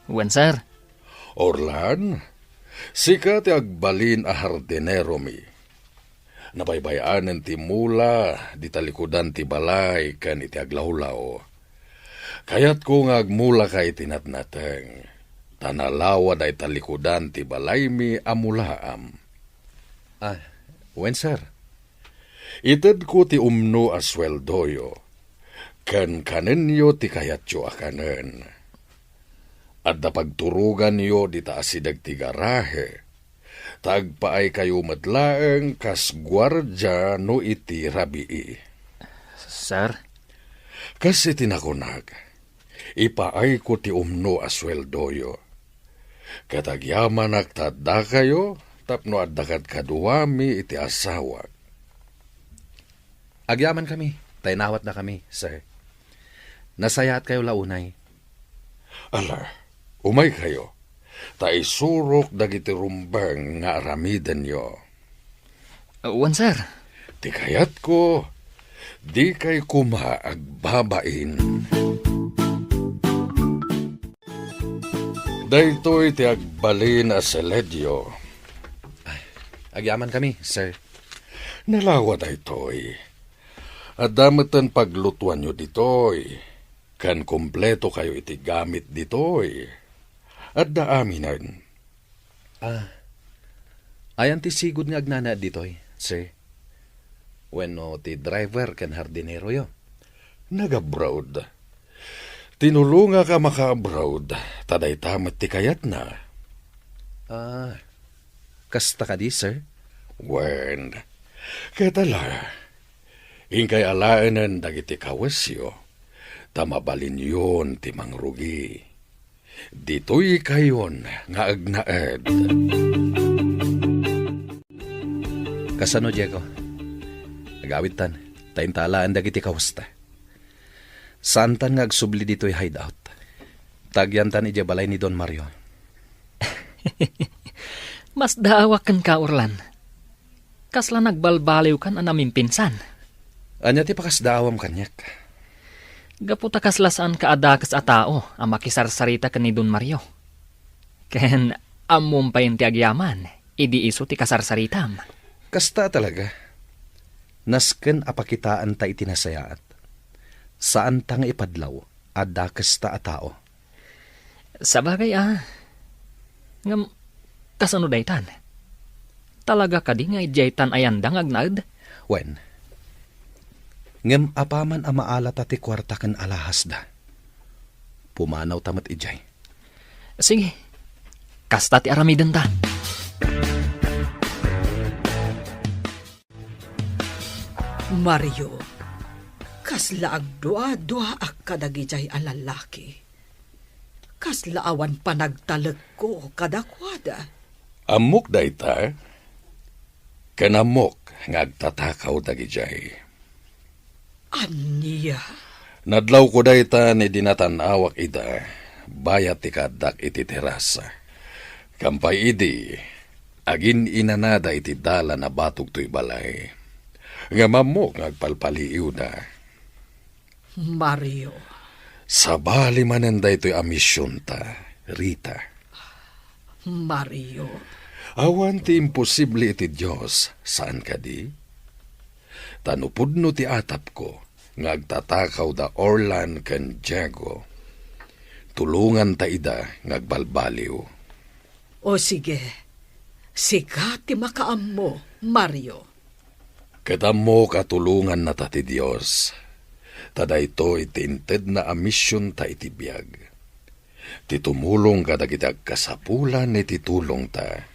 Wen sir, Orlan, sika ti agbalin a hardinero mi. Nabaybayanan ti mula, di talikudan ti balay, kan iti aglawlaw. Kayat ko nga agmula kay tinatnateng, tanalawa day talikudan ti balay mi amulaam. Wen sir? Ited ko ti umno a sweldoyo, kan kanenyo ti kayatyo akanen. At napagturugan nyo di taasidag ti garahe, tagpaay kayo matlaeng kas gwardya no iti rabii. sir, Kas itinakunag, ipaay ko ti umno a sweldoyo. Katagyaman agtada kayo, tapno addakat kaduwami iti asawak. Agyaman kami. Taynawat na kami, sir. Nasayaat kayo launay. Ala, umay kayo. Taisurok dagiti rumbang nga aramidan nyo. wen sir. Ti kayat ko, di kay kuma agbabain. Daytoy ti agbalin a seledyo. Agyaman kami, sir. Nalawa daytoy. At damatan paglutuan nyo ditoy. Kan kompleto kayo iti gamit ditoy. At daaminan. Ayan ti sigod nga agnana ditoy, sir. Wenno ti driver ken hardinero yo. Nag-abroad. Tinulunga ka maka-abroad. Taday tamat ti kayat na. Kasta ka di, sir? Wen, katala. Ingkay alaanan dagiti kawasyo. Tamabalin yun ti mangrugi. Dito'y kayon nga agnaed. Kasano, Diego? Nagawit tan, taintalaan dagiti kawasta. Saan tan nga agsubli dito'y hideout? Tagyan tan ija balay ni Don Mario. Mas daawak kan ka, Orlan. Kasla nagbalbaliw kan anaming pinsan. Anya ti pakasdaawam kanyak. Gaputa kaslasaan ka adakas a tao ang makisarsarita ka ni Don Mario. Ken amom pa yung ti agyaman, idi iso ti kasarsaritam. Kasta talaga. Nasken apakitaan ta itinasayaat. Saan ta nga ipadlaw, adakas ta a tao. Sabagay ngam kasano daytan? Talaga ka di nga ijaytan ayandang agnad? Wen, ngem apaman a maalat ti kwarta ken alahas da. Pumanaw tamat ijay. Sige, kasta ti aramiden ta. Mario, kasla agdua-dua ak kadagijay a lalaki. Kasla awan pa nagtalag ko kadakwada. Amok dayta. Kanamok ngagtatakaw dagijay. Aniya? Nadlaw ko dayta ni dinatanawak ida. Bayat ti kadak iti terasa. Kampay idi. Agin inanada iti dala na batog to'y balay. Nga mamok ngagpalpaliw na. Mario, Sabali mananday to'y amisyon ta, Rita. Mario, Awan ti imposible iti Diyos, saan ka di? Tanupudno ti atap ko, ngagtatakaw da Orlan ken Diego. Tulungan ta ida, ngagbalbaliw. o sige, sika ti makaam mo, Mario. Kadamo katulungan na ta ti Diyos. Tada ito itinted na amisyon ta iti biyag. Ti tumulong kadagiti agkasapulan iti tulong ta.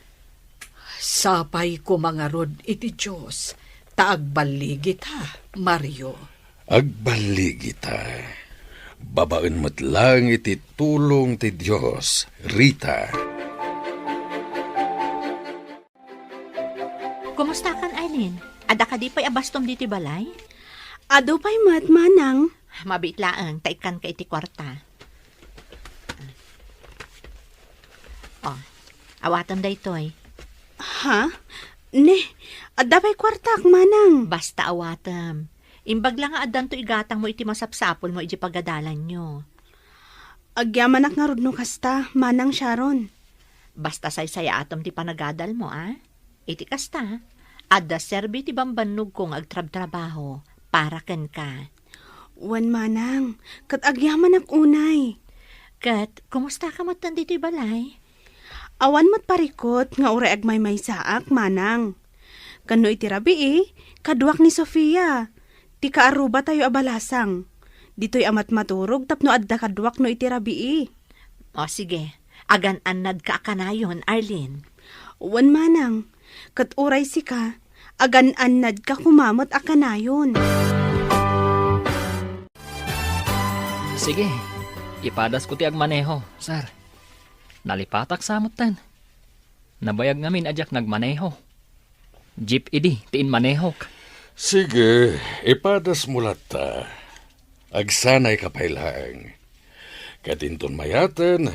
Sapay ko mga rod iti Diyos, taagbaligit ha, Mario. Agbaligi ta. Babaen mo't lang iti tulong ti Diyos, Rita. Kumusta kan, Eileen? Ada ka di pa'y abastom diti balay? Ado pa'y manang. Mabitlaang, taikan ka iti kwarta. Awatan da ito'y. Ha? Ne, ada pa'y kwartak, manang. Basta awatam. Imbag lang nga adan to igatang mo iti masapsapol mo iti pagadalan nyo. Agyamanak nga rod no kasta, manang Sharon. Basta saysaya atom ti panagadal mo, Iti kasta, adda serbi ti bambannog kong agtrab-trabaho para ken ka. Wan manang, kat agyamanak unay. Kat, kumusta ka matan dito balay? Awan mat parikot nga ure agmay may saak, manang. Kano iti rabi kaduak ni Sofia. Ti kaaruba tayo abalasang. Dito'y amat maturog tapno adda kaduak no iti rabi. O sige, agan anad ka akanayon, Arlene. Wan manang, kat uray si ka, agan anad ka kumamot akanayon. Sige, ipadas ko ti agmaneho, sir. Nalipatak samot tan. Nabayag ngamin ajak nagmaneho. Jeep idi, tiin manehok. Sige, ipadas mo ta. Agsanay kapailaang. Katinton mayatan,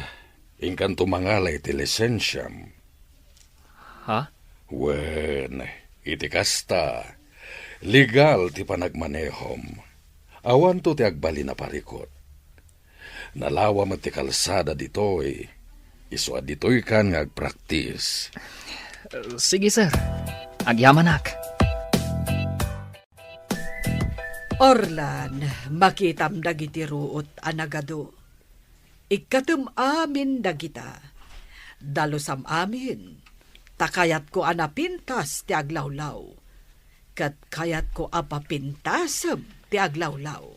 ingkan tumangalay ti lisensyam. Ha? Wen, iti kasta. Legal ti panagmanehom. Awan to ti agbali na parikot. Nalawa mo ti kalsada ditoy. Iswa ditoy kan nga agpraktis. Sige, sir. Agyamanak. Orlan, makitam dagiti ruot anagado. Ikatum amin dagita. Dalusam amin. Takayat ko anapintas ti aglawlaw. Kat kayat ko apapintasam ti aglawlaw.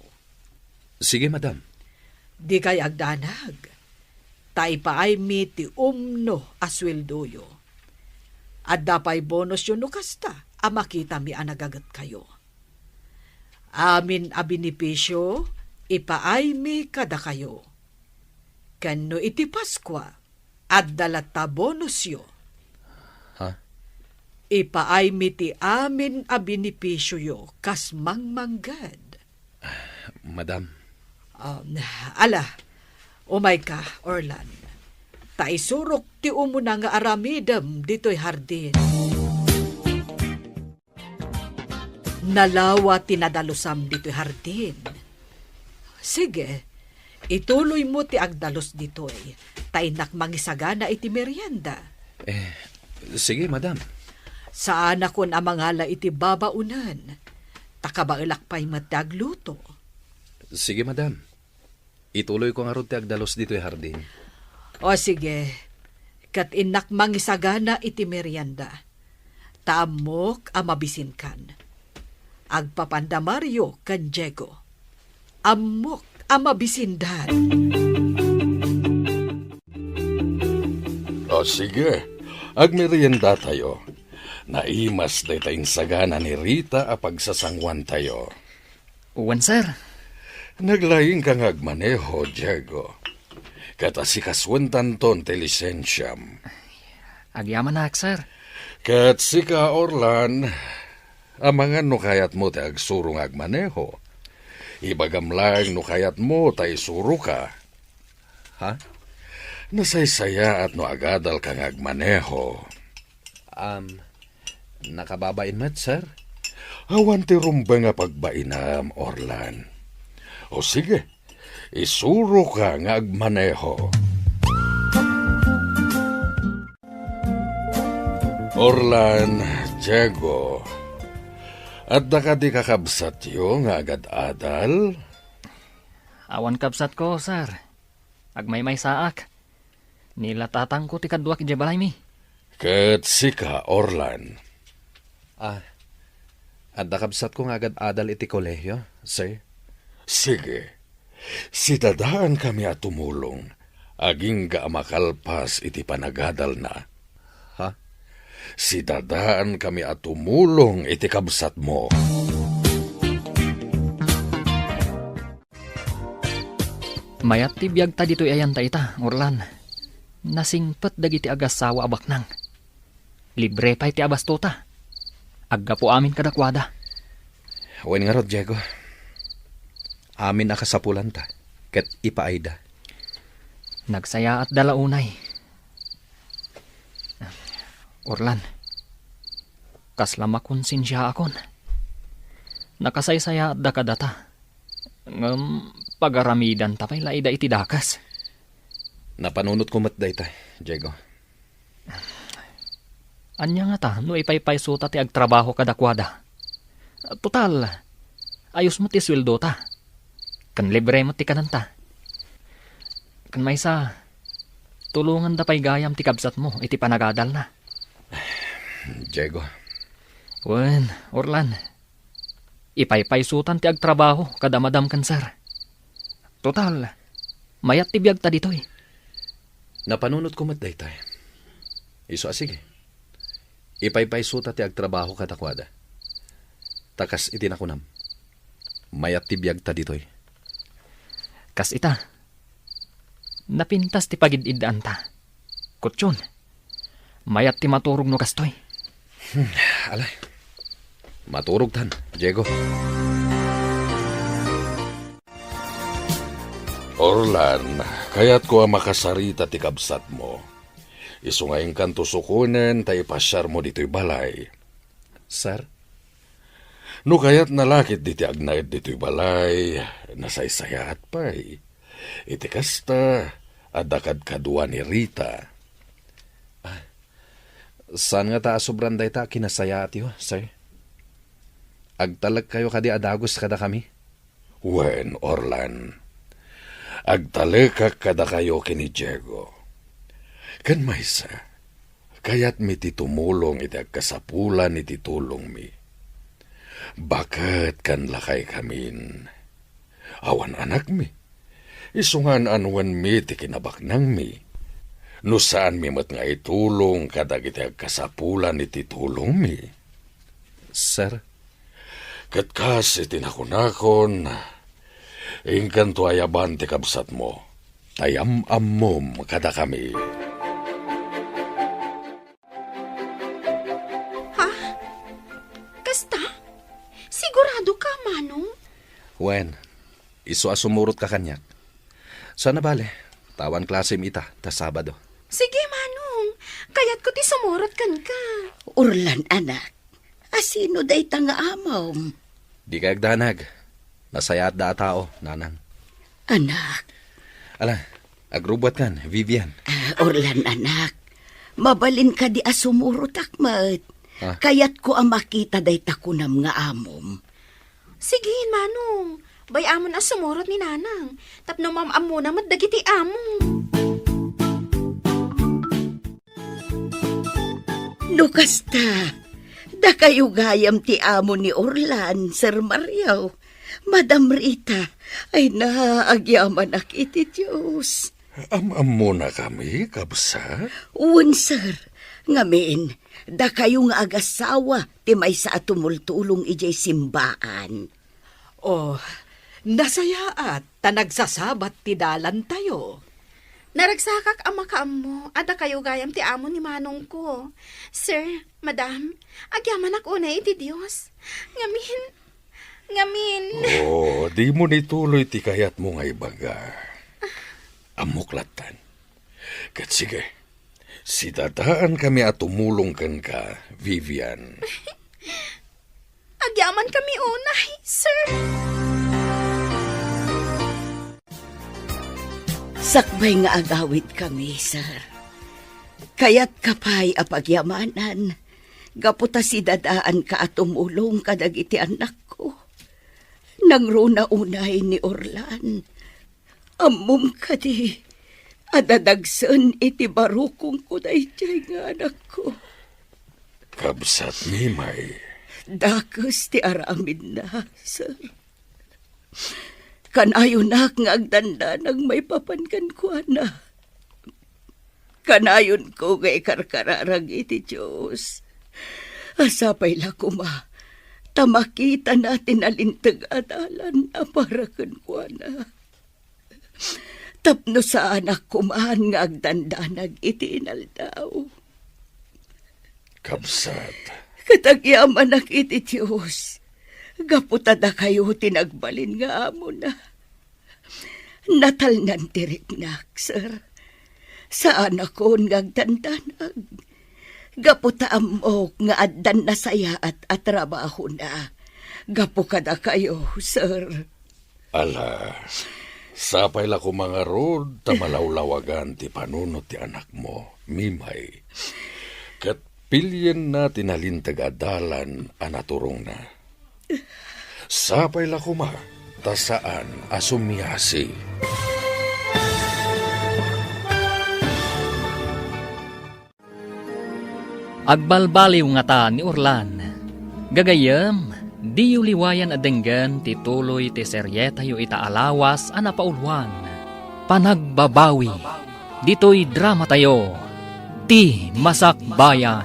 Sige, madam. Di kay agdanag. Taipaay mi ti umno asweldoyo. At dapay bonus yun no kasta. Makita mi anagagat kayo. Amin a binipisyo, ipaay mi kada kayo. Kano iti Paskwa, at dalata bonusyo. Ha? Ipaay mi ti amin a binipisyo yo, kas mangmanggad. Madam. Ala, umay ka, Orlan. Taisurok ti umuna nga aramidam dito'y hardin. Nalawa tinadalusam dito'y hardin. Sige, ituloy mo ti agdalos dito'y. Tainak mangisagana iti merienda. Sige, madam. Saan akon amangala iti babaunan. Takabailak pa'y matagluto. Sige, madam. Ituloy ko nga ron ti agdalos dito'y hardin. O sige, kat inak mangisagana iti merienda. Taamok amabisin kan. Agpapanda Mario kan Diego. Amok amabisindan. O sige, agmerienda tayo. Naimas day tayong sagana ni Rita a pagsasangwan tayo. Uwan, sir. Naglaing kang agmaneho, Diego. Kata si kaswentan ton ti lisensyam. Agyaman na, sir. Kat si ka Orlan, amangan no kayat mo ti agsurong agmaneho. Ibagam lang no kayat mo tay suro ka. Ha? Nasaysaya at no agadal kang agmaneho. Nakababain mat, sir? Awan ti rumba nga pagbainam, Orlan. O sige, isuro ka nga agmaneho. Orlan, Diego, at da ka di kakabsat yo nga agad-adal? Awan kabsat ko, sir. Agmay-may saak. Nilatatang ko ti kadwa ki balay mi. Ket sika, Orlan. At nakabsat ko nga agad-adal iti kolehiyo, sir. Sige, si dadaan kami at tumulong. Aging ga makalpas iti panagadal na. Ha? Si dadaan kami at tumulong iti kabsat mo. Mayat ti biyag ta dito'y ayan ta ita, Orlan. Nasingpet dagiti agasawa abaknang. Libre pa iti abastuta. Agga po amin kadakwada. Wen nga rod, Diego. Amin akasapulan ta. Ket ipaayda. Nagsaya at dalaunay. Orlan, kaslama konsensya akon. Nakasaysaya at dakadata. Pagaramidan tapay laida iti dakas. Napanunot ko matday ta, Diego. Anya nga ta, no ipaypay suta ti agtrabaho kadakwada. Total, ayos mo ti sweldo ta. Kan libre mo ti kananta. Kan may sa, tulungan da pay gayam ti kabsat mo, iti panagadal na. Diego. Wen, Orlan, ipaypay sutan ti agtrabaho kada madam kansar. Total, mayat ti biyag ta ditoy. Napanunot ko matday ta. Iso sige. Ipaypay suta ti agtrabaho katakwada. Takas iti nakunam. Mayat ti biyag ta ditoy. Kas ita, napintas ti pagid-idaan ta. Kutsyon, mayat ti maturog no kastoy. Alay. Maturog tan, Diego. Orlan, kayat ko ang makasarita ti kabsat mo. Isungayang kanto sukunen tayo pasyar mo dito'y balay. Sir? No kayat nalakit diti agnaid dito'y balay, nasaysayat pa'y. Iti kasta, adakad kadwa ni Rita. Saan nga ta asubran day ta kinasaya at yo, sir? Agtalag kayo kadi adagos kada kami. Wen, Orlan, agtalekak kada kayo kini Diego. Kan maysa, kayat mi ti tumulong iti agkasapulan iti tulong mi. Bakit kan lakay kamin? Awan anak mi, isungan anwan mi ti kinabaknang mi. No saan mi mat nga itulong kadag iti agkasapulan iti tulong mi. Sir, Katkas iti nakunakon, ingkan to ayaban ti kabsat mo, tayam-ammom kada kami. Kasta? Sigurado ka, Manong? Wen, iso asumurot ka kanyak. Sana bale, tawan klase mita, ta Sabado. Sige, Manong. Kaya't ko ti sumurot kan ka. Orlan, anak. Asino day tanga amaw? Di kayag danag. Nasaya at da tao, nanang. Anak, Ala, agrubot kan, Vivian. Orlan, anak. Mabalin ka di asumurot akmat. Ah. Kayat ko ang makita day takunam nga amom. Sige, Manong. Bayamon ang sumurot ni Nanang. Tapno mamam muna madagiti among. No kasta, da kayo gayam ti amo ni Orlan, Sir Mariaw. Madam Rita, ay naagyaman ak iti Diyos. Am-am muna kami, kabsat. Uwan, sir. Ngamin, da kayo nga agasawa, ti may sa tumultulong ijay simbaan. Oh, nasayaat, ta nagsasabat ti dalan tayo. Naragsakak ang makaam mo, ada kayo gayam ti amo ni Manong ko. Sir, Madam, agyaman ak unay iti Diyos. Ngamin. Oh, di mo nituloy ti kayat mo nga ibaga. Amuklatan. Kat sige, sidadaan kami at tumulong kan ka, Vivian. Agyaman kami unay, sir. Sakbay nga agawid kami, sir. Kaya't kapay apagyamanan, gaputa si dadaan ka at tumulong kadag iti anak ko. Nang runa unay ni Orlan, amum ka di, adadagsan iti barukong ko na iti nga anak ko. Kabsat ni May. Dakos ti aramid na, sir. Kanayo nak nga agdandanag may papankan ko na. Kanayon ko ngay karkararag iti Diyos. Asapay la kuma, tamakita natin alintag adalan na parakan ko na. Tapno sa anak kumahan nga agdandanag iti inaldaw. Kabsat. Katagyaman ak iti Diyos. Gaputada kayo tinagbalin nga amo na. Natalnan tiriknak, sir. Saan ako ngagdandanag? Gaputa amok nga addan na saya at trabaho na. Gapukada kayo, sir. Ala, sapay la ko mga rod, tamalawlawagan ti panunot ti anak mo, Mimay. Kat pilyen na tinalintag adalan anaturong na. Sapay la kuma, tasaan asumyasi. Agbalbaliw nga ta ni Orlan. Gagayam, di yu liwayan adenggan ti tuloy ti seryeta yu itaalawas a napaulwan. Panagbabawi. Dito'y drama tayo. Ti Masakbayan.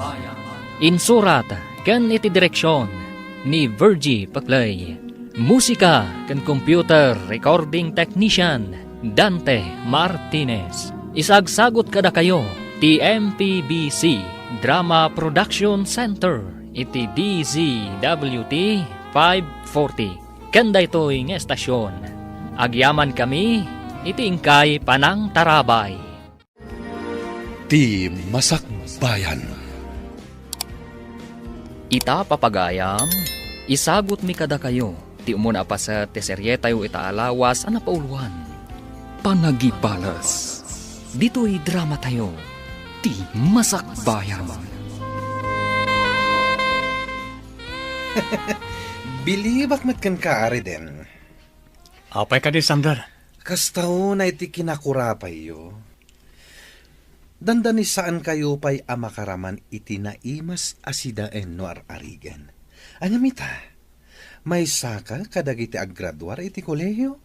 Insurat ken iti direksyon ni Virgie Paclay. Musika ken computer recording technician Dante Martinez. Isagsagot kada kayo ti MPBC Drama Production Center iti DZWT 540. Kanda ito'y nga estasyon. Agyaman kami iti ingkay Panang Tarabay. Ti Masakbayan. Ita papagayam, isagot mi kada kayo, ti umuna pa sa teserye tayo itaalawas ana pauluan. Panagibalas, dito'y drama tayo, ti Masakbayan. Bilibak mat kan kaari din. Apay ka di, Sander. Kastaw na iti kinakurapay yo. Dandani saan kayo pa'y amakaraman iti naimas asidaen no ararigen. Anyamita, may saka kadagiti aggraduar iti kolehiyo.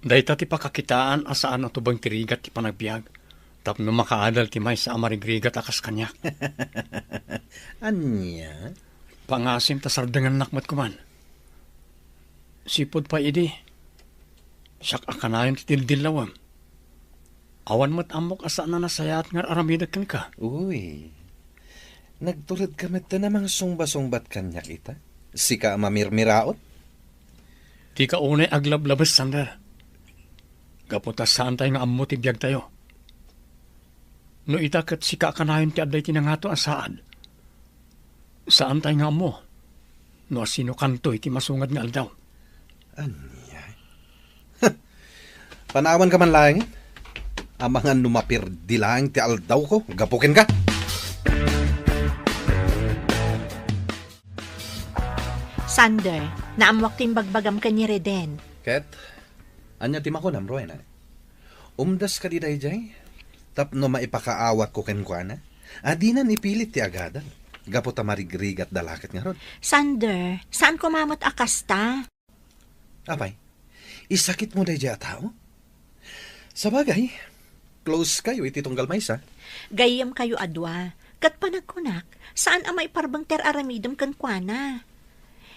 Dahita ti pakakitaan asaan o tubang tirigat ti panagbiag. Tapno makaadal ti may sa amarigrigat akas kanyak. Anya? Pangasim ta sardangan nakmat kuman. Sipod pa idi. Siyak akanayon ti tildilawam. Awan mo't amok asa na nasayat nga aramidag kan ka. Uy, nagtulad kami ta namang sungba-sungbat kanyak ita. Sika mamirmiraot. Di ka unay aglablabas, Sander. Kaputas saan tayo nga ammo ti biyag tayo. No itakat sika akanayon ti aday tinangato asaan. Saan tayo nga ammo? No sino kanto iti masungad nga aldaw. Anya? Panawan ka man lang. Amangan numapir dilang ti aldaw ko. Gapukin ka. Sander, naamwak ting bagbagam ka ni Reden. Ket, anya ti makunam, Rowena. Umdas ka di dayjay. Tapno maipakaawat ko kenkwana. Adinan ipilit ti agadan. Gaputa marigrigat dalakat nga rod. Sander, saan kumamot akasta? Apay, isakit mo dayjay a tao? Sabagay, close kayo iti tunggal maysa. Gayam kayo adwa. Kat panagkunak, saan amay parbang ter aramidom kenkwana?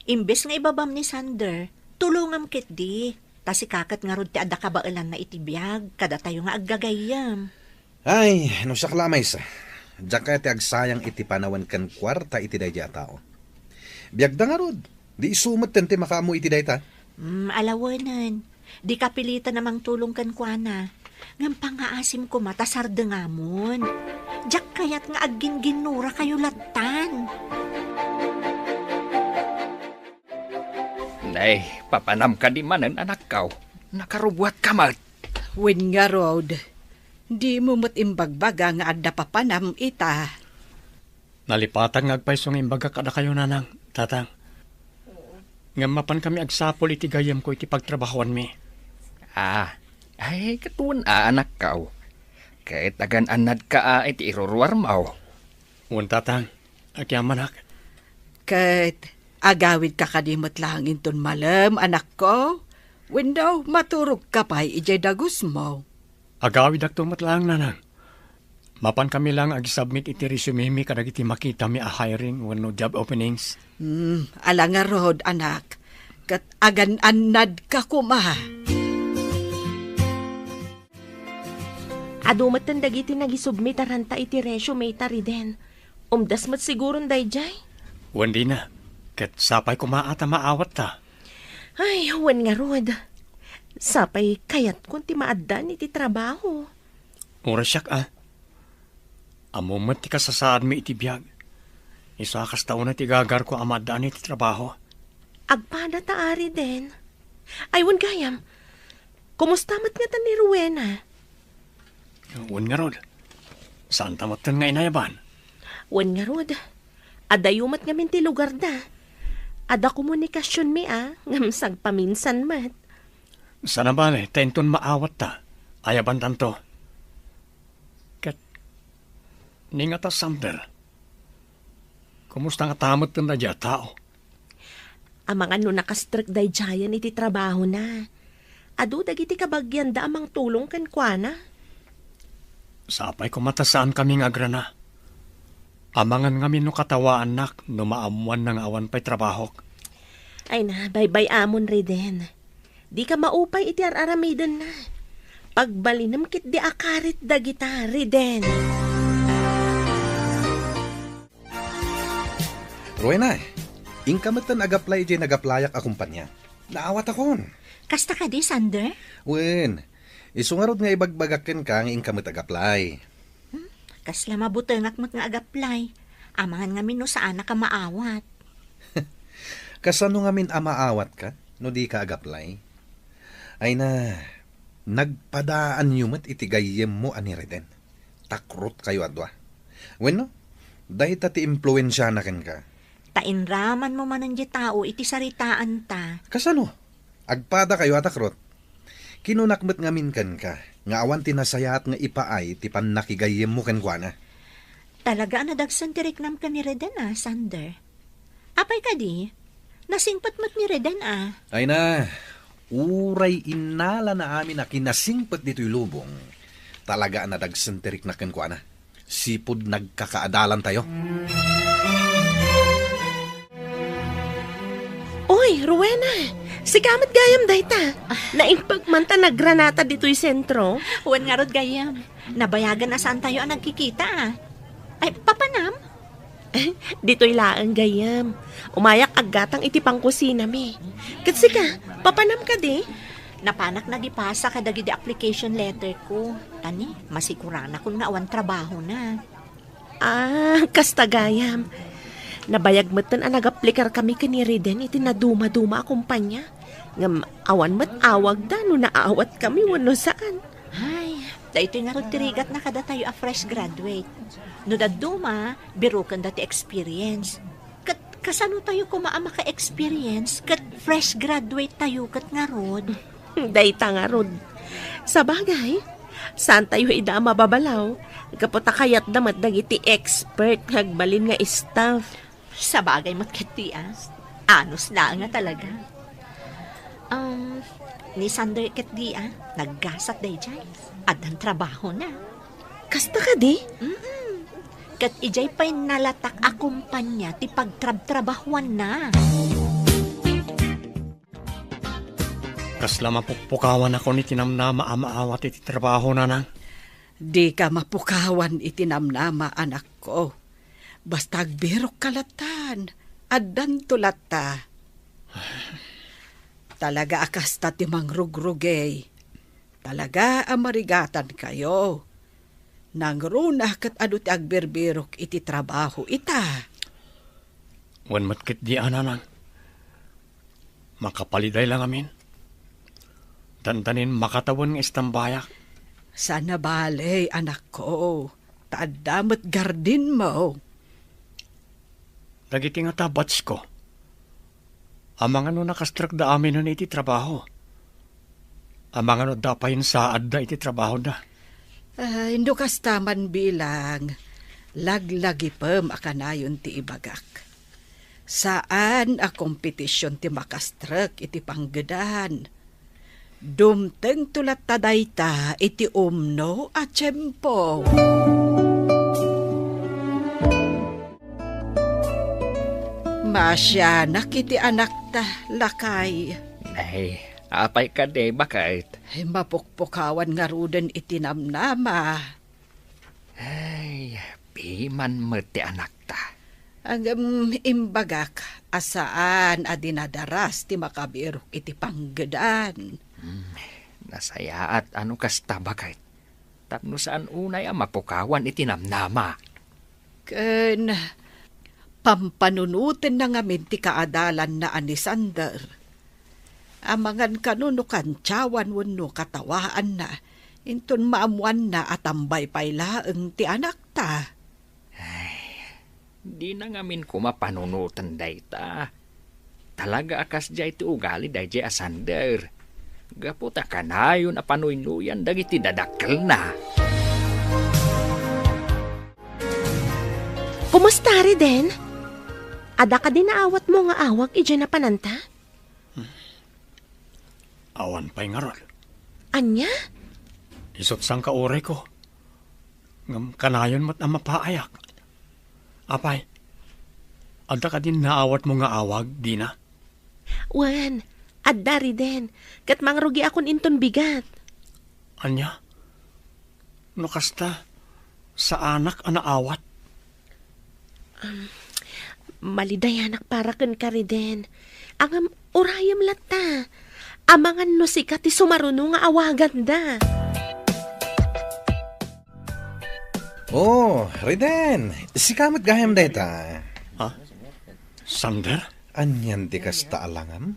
Imbes nga ibabam ni Sander, tulungam kit di. Tasi kakat nga rod ti adda kabailan na itibiyag, kada tayo nga aggagayam. Ay, no siya klamay sa. Diyan kaya ti agsayang iti panawan kan kwarta iti day a tao. Biyagda nga rod, di isumat ti makamu iti day ta. Alawanan, di kapilitan namang tulong kan kuana. Ngam pangaasim ko matasarda nga mon. Diyak kayat nga aggin-ginura kayo latan. Nay, papanam ka di manen anak kau. Nakarubuat kamat. Wen nga rod, di mo mo't imbagbaga nga adda papanam ita. Nalipatan nga agpaysong imbaga kada kayo nanang, tatang. Nga mapan kami agsapol iti gayam ko iti pagtrabahoan mi. Ay, katuan anak kau. Kahit agan anad ka iti iruruar mo. Uwan tatang, agyamanak. Kat agawid ka kadimot lang inton malam, anak ko. Wen daw maturog ka pa ijay dagus mo. Agawid ak tumat lang nanang. Mapan kami lang ag-submit iti resume mi kadag iti makita mi a hiring when no job openings. Ala nga rod, anak. Kat agan anad ka kuma. Adumat dagiti nagisubmit aranta iti resume ta Reden. Umdas mat siguron dayjay. Uwan di na. Kat sapay kumaata maawat ta. Ay, huwan nga rod. Sapay kayat kung ti maaddan iti trabaho. Ura siyak Amumat ti kasasaan mi iti biyag. Isakas taon na ti gagar ko amadaan iti trabaho. Agpada ta ari den. Aywan gayam. Kumusta mat nga ta ni Rowena? Uwan nga rod. Saan tamatan nga inayaban? Huwan nga rod. Adayumat nga minti lugar da. Ada komunikasyon mi ngamsag paminsan mat. Sana bale, tenton maawat ta. Ayaban tanto. Kat, ni nga ta Sander. Kumusta nga tamot na dya tao? Amang ano nakastrek day jayan iti trabaho na. Adu dagiti kabagyan da amang tulong kan kuana. Sapay kumatasaan kami nga agrana. Amangan ngamin no katawaan nak no maamuan ng awan pa'y trabaho. Ay na, bye-bye amon Reden. Di ka maupay iti aramidan na. Pagbalinam kit di akarit da gita, Reden. Rowena, ingkamatan agaplay jay nagaplayak a kumpanya. Naawat akon. Kasta ka di, Sander? Wen, isungarod nga ibagbagakin ka nga ingkamit agaplay. Kasla mabutengak mat nga agaplay. Amangan nga no saan ka maawat. Kasano nga min amaawat ka, no di ka agaplay? Ay na, nagpadaan yumat itigayem mo ani Reden. Takrot kayo adwa. Bueno, dahil ti impluensya na ken ka. Tainraman mo man ang tao iti saritaan ta. Kasano? Agpada kayo atakrot. Kinunakmet ngamin kan ka. Nga awan tinasayat nga ipaay ti panakigayem mo ken kuana. Talaga nadagsan ti reklam ka ni Reden Sander. Apay ka di? Nasingpat mo't ni Reden Ay na, uray inala na amin na kinasingpet dito'y lubong. Talaga nadagsan ti na ken kuana. Sipod nagkakaadalan tayo. Oy, Rowena, si kamat gayam dayta. Naimpagmanta na granata dito'y sentro. Huwan nga rod gayam. Nabayagan na saan tayo ang nagkikita Ay, papanam? Dito'y laang gayam. Umayak aggatang iti pangkusina mi. Katsi ka, papanam ka di? Napanak nagipasa ka dagi di application letter ko. Tani, masikurana kung nga awan trabaho na. Kasta gayam. Nabayag matan ang nag-aplikar kami kani Reden iti naduma-duma kumpanya. Ngam awan mat awag da no naawat kami wano saan. Ay, dahito nga rin tirigat na kada tayo a fresh graduate. No daduma, birukan dati experience. Kasano tayo kumaa maka-experience? Kat fresh graduate tayo kat nga rod. Dayta nga rod. Sa bagay, saan tayo ida mababalaw? Kaputa kayat damat dagiti expert hagbalin nga staff. Sa bagay mo't kati anos na nga talaga. Ni Sander ket di naggasat day jay. Adang trabaho na. Kasta ka di? Kat ijay pa'y nalatak a kumpanya ti pagtrab-trabahuan na. Kasla mapukpukawan ako ni tinamnama amaawat iti trabaho na nang. Di ka mapukawan itinamnama, anak ko. Basta agbirok kalatan, addan tulata. Talaga akasta ti mangrugrugay. Talaga amarigatan kayo. Nangruna kat adu ti agbirbirok iti trabaho ita. Wan matkit di ananang. Makapaliday lang amin. Tantanin makatawan ng istambayak. Sana balay, anak ko. Taadamot gardin mo. Dagiti nga tabats ko. Amang ano nakastrak da amin na iti trabaho. Amang ano dapayin saad da iti trabaho da. Indo kastaman bilang. Laglagi pa makanayon ti ibagak. Saan a kompetisyon ti makastrak iti panggedan. Dumteng tulat tadayta iti umno a tiyempo. Masya nakiti anak ta lakay. Ay, apay ka de, bakit? Mapukpukawan nga ruden itinamnama. Ay, piman mo ti anak ta. Ang imbagak asaan a dinadaras ti makabirok iti panggedan. Nasaya at ano kasta bakit? Tapno saan unay ang mapukawan itinamnama. Ken pampanunutin na ngamin ti kaadalan na ani Sander. Amangan kanunukan tiyawan wano katawaan na. Inton maamuan na atambay paylaeng ti anak ta. Di na ngamin kumapanunutan dayta. Talaga akas jay ti ugali day jay asander. Gaputa ka na yun apanuinuyan dagiti dadakkel na. Kumusta Reden? Ada ka din naawat mo nga awag ije na pananta? Awan pa'y nga rol. Anya? Isot sang kauray ko. Ngam kanayon mo't na mapaayak. Apay, ada ka din naawat mo nga awag, di na? Wan, adda Reden. Kat mangrugi akon inton bigat. Anya? No kasta, sa anak anaawat? Maliday anak para ken ka Reden. Ang urayam lata. Amangan no sikat ti sumaruno nga awagan da. Oh, Reden, si kamat gayam dayta. Sander? Anyan di kasta alangam?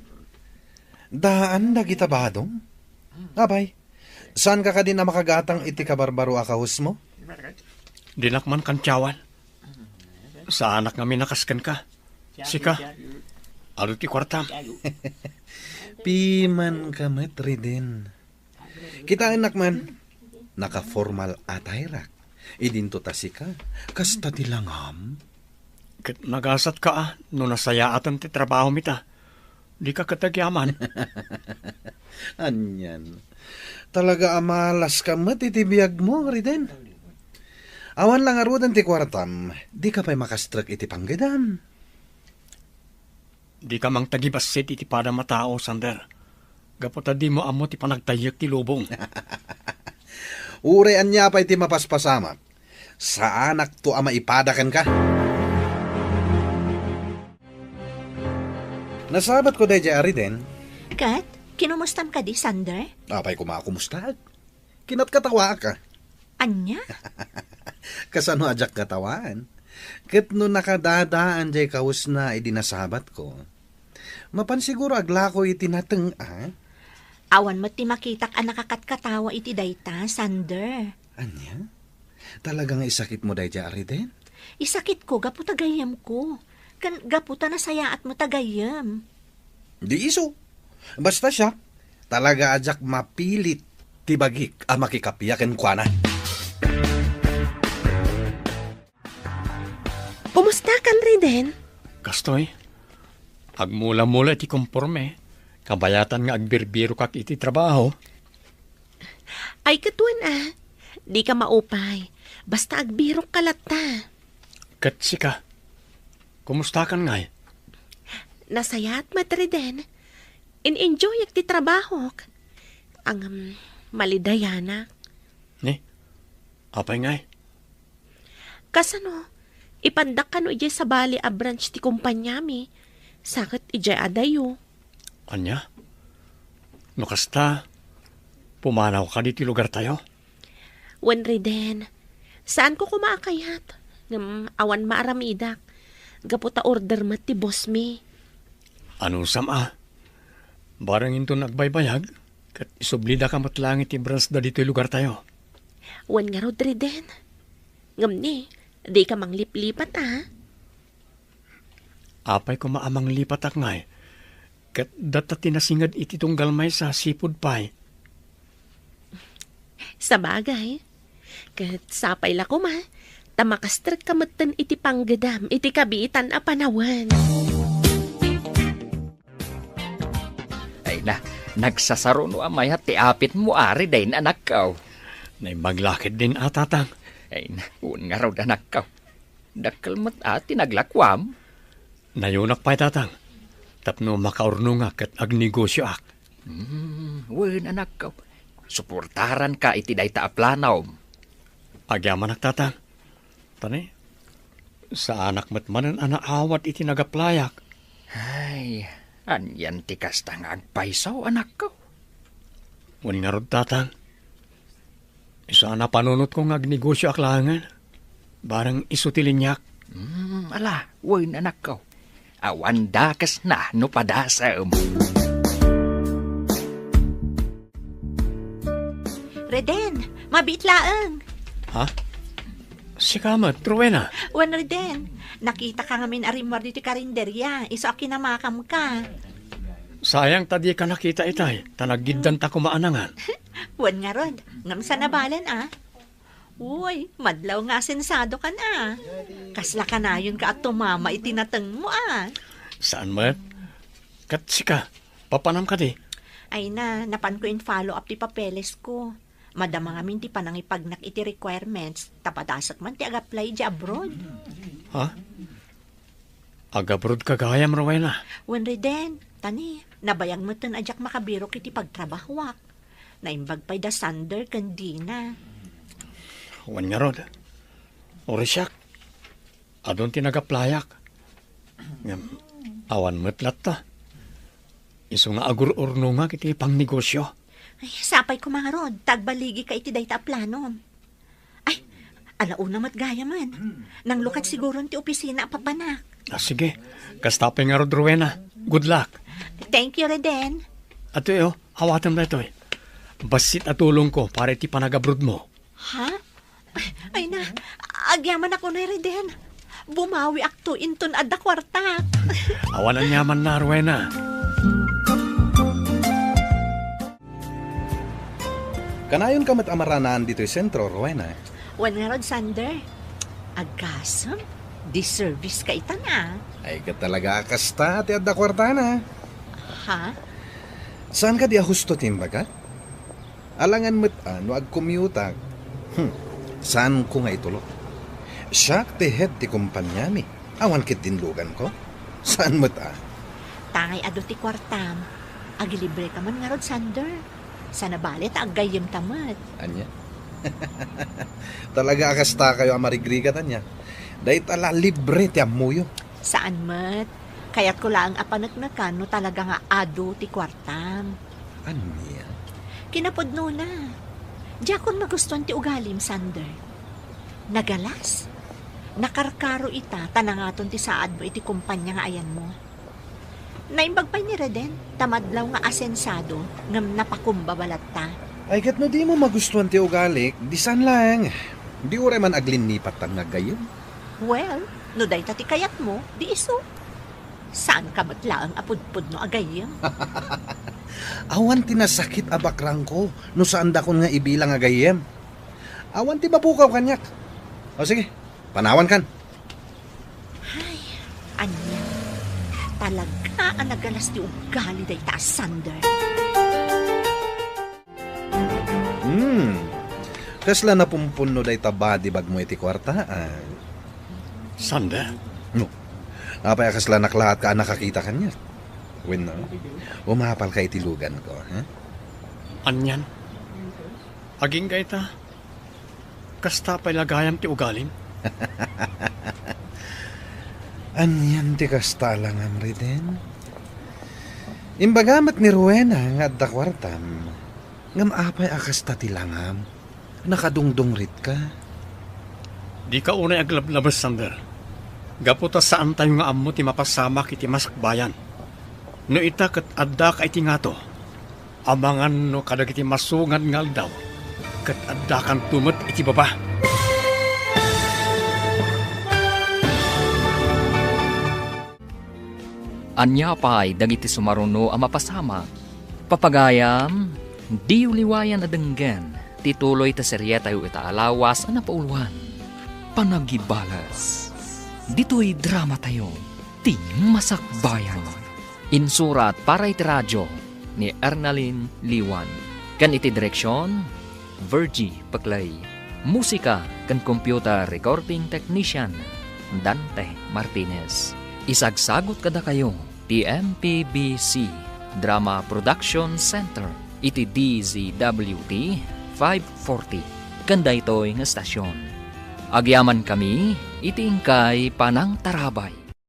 Daan na kita badong? Abay, saan ka din na makagatang iti kabarbaro akahus mo? Dinakman kan tiyawan. Sa anak nga minakaskan ka. Sika, Alo ti kwartam. Piman ka met, Riden. Kita anak man, naka-formal atay rak. Idinto tasi ka, kasta tilangam. Ket nagasat ka no nasayaatan ti trabaho mita. Di ka katagyaman. Anyan. Talaga amalas ka met itibiyag mo, Riden. Awan lang arudan ti kwartam, di ka pa'y makastrak iti panggedan. Di ka mang tagibasit iti pada matao, Sander. Gaputa di mo amo ti panagtayak ti lubong. Urean niya pa iti mapaspasamak. Sa anak to ama ipadakan ka. Nasabat ko dahi ari din. Kat, kinumustam ka di, Sander? Apay ko makakumusta. Kinat katawa ka. Anya? Kasano ajak katawan. Ket no nakadadaan jay kaus na idinasabat ko. Mapansiguro aglako iti nateng Awan mo ti makitak ang nakakatkatawa iti dayta, Sander. Anya? Talagang isakit mo dahi ari din? Isakit ko, gapu tagayam ko. Kan gaputa na sayaat mo tagayam. Di iso. Basta siya, talaga ajak mapilit tibagik ang makikapiyakin kwa na. Kumusta kan Riden? Kastoy, agmula-mula iti komporme. Kabayatan nga agbirbiro kak iti trabaho. Ay katuan di ka maupay. Basta agbirok kalata. Ket sika, kumusta kan ngay? Nasayat matriden. In-enjoy iti trabaho. Ang malidayana. Ni, apay ngay? Kasano, ipandak ka no ijay sa bali a branch ti kumpanyami. Sakit ijay adayo. Anya? No kasta, pumanaw ka diti lugar tayo? Wen Riden, saan ko kumakayat? Awan maaramidak. Gaputa order mat ti boss mi. Ano sama? Barang into nagbaybayag, kat isublida ka matlangit ti branch da dito lugar tayo. Wen nga rod Riden. Ngam ni, di ka manglip-lipat Apay ko maamang lipat ak ngay. Kat data tinasingad iti tunggal may sa sipod pay. Sa bagay, kat sapay la ko tamakastrak kamatan iti panggedam, iti kabiitan a panawan. Ay na, nagsasaro no amay at tiapit mo ari dahin anak kaw. Naimaglakid din atatang. Ay na, nga raw anak kaw. Dakal mat ati naglakwam. Nayunak pa'y tatang. Tapno makaurno nga kat agnegosyo ak. Wen anak kaw. Suportaran ka iti dayta aplanaw. Agyaman ak tatang. Tani, sa anak matmanan anaawat iti nagaplayak. Ay, anyan ti kasta nga agpaisaw anak kaw. Wan nga rod tatang. Isa na panunot ko nga agnegosyo ak langan. Barang isutilinyak. Ala, wen anak kaw. Awan dakas na no padasam. Reden, mabitlaang. Ha? Sikamat, Rowena. Wan Reden, nakita ka ngamin arimar dito karinderya. Iso akinamakam ka. Sayang tadi ka nakita itay. Tanagiddan ta kumaanangan. Wan nga rod, ngam sa nabalan Uy, madlaw nga sensado ka na. Kasla ka na yun ka at tumama itinatang mo Saan mat? Kat sika, papanam ka di. Ay na, napan ko in follow up ti papeles ko. Madama nga min ti panangipagnak iti requirements. Tapadasak man ti ag-apply di abroad. Ha? Agabrod kagayam, Rowena. Wan Reden, tani, nabayang mo tan ajak makabirok iti pagtrabahwak. Naimbag pa'y da Sander kandina. Wan nga rod. Orisyak. Adon tinagaplayak. Awan matlat ta. Iso nga agur-urno nga kiti pang negosyo. Ay, sapay ko mga rod, tagbaligi ka iti dayta planon. Ay, alauna mat gaya man. Nang lukat siguro ti opisina papanak. Sige, kastapay nga rod, Rowena. Good luck. Thank you, Reden. Ato hawatan na ito Basit at tulong ko para iti panagabrod mo. Ha? Ay na, agyaman ako na Reden. Bumawi akto inton adda kwarta. Awanan yaman na, Rowena. Kanayon ka amaranan dito yung sentro, Rowena. Wan nga rod, Sander. Agasam, di-service ka ita na. Ay ka talaga kasta, ti adda kwarta na. Ha? Saan ka di ahusto timbaga? Alangan mo't ano ag-commute. Saan ko nga itulo? Siya ti head ti kumpanya mi. Awan kit dinlugan ko. Saan mo't Tangay ado ti kwartam. Agilibre ka man nga rod, Sander. Sana balit aggayem tamat. Anya? Talaga akasta kayo amarigriga tanya. Dahil tala libre ti amuyo. Saan mat? Kaya't ko lang apanagnakan no talaga nga ado ti kwartam. Anya? Kinapod na. Diya kon magustuhan ti ugalim, Sander. Nagalas. Nakarkaro ita, tanangaton ti saad mo iti kumpanya nga ayan mo. Naimbag pa ni Reden, tamadlaw nga asensado, ngam napakumbabalat ta. Ay kat no di mo magustuhan ti ugalik, di san lang. Di ure man aglinipat tan nga gayon. Well, no day ti kayat mo, di iso. Saan ka matlaang apudpud no agayem? Awan ti nasakit abakrang ko, no saan da kon nga ibilang agayem. Awan ti mapukaw kanyak. O sige, panawan kan. Anya, talaga ang nagalas ti ugali day ta, Sander. Kasla na pumpuno day taba di bag mo iti kwartaan. Sander? No. Apay kasla naklahat ka nakakita kanya. When no, umapal ka itilugan ko, ha? Anyan? Aging ka ita? Kasta pa'y lagayam ti ugalim? Anyan ti kasta lang amri din. Imbagamat ni Rowena nga adda kwartam. Ngam apay akasta ti langam. Nakadungdong rit ka. Di ka unay aglablabas, Sander. Gaputa saan tayo nga ammo ti mapasamak iti masakbayan. No ita kat adda ka iti nga to. Amangan no kadag iti masungan nga aldaw. Kat adda kan tumet iti baba. Anya pa'y dagiti sumaruno ang mapasama. Papagayam, di uliwayan adenggen. Tituloy ta serye tayo itaalawas ang napauluan. Panagibalas. Dito'y drama tayo. Ti masakbayan. Insurat para iti radyo ni Ernalyn Liwan. Kan iti direksyon, Virgie Paclay. Musika kan computer recording technician, Dante Martinez. Isagsagot kada kayo, ti MPBC Drama Production Center, iti DZWT 540. Kanda ito'y nga stasyon. Agyaman kami, iti ingkay panang tarabay.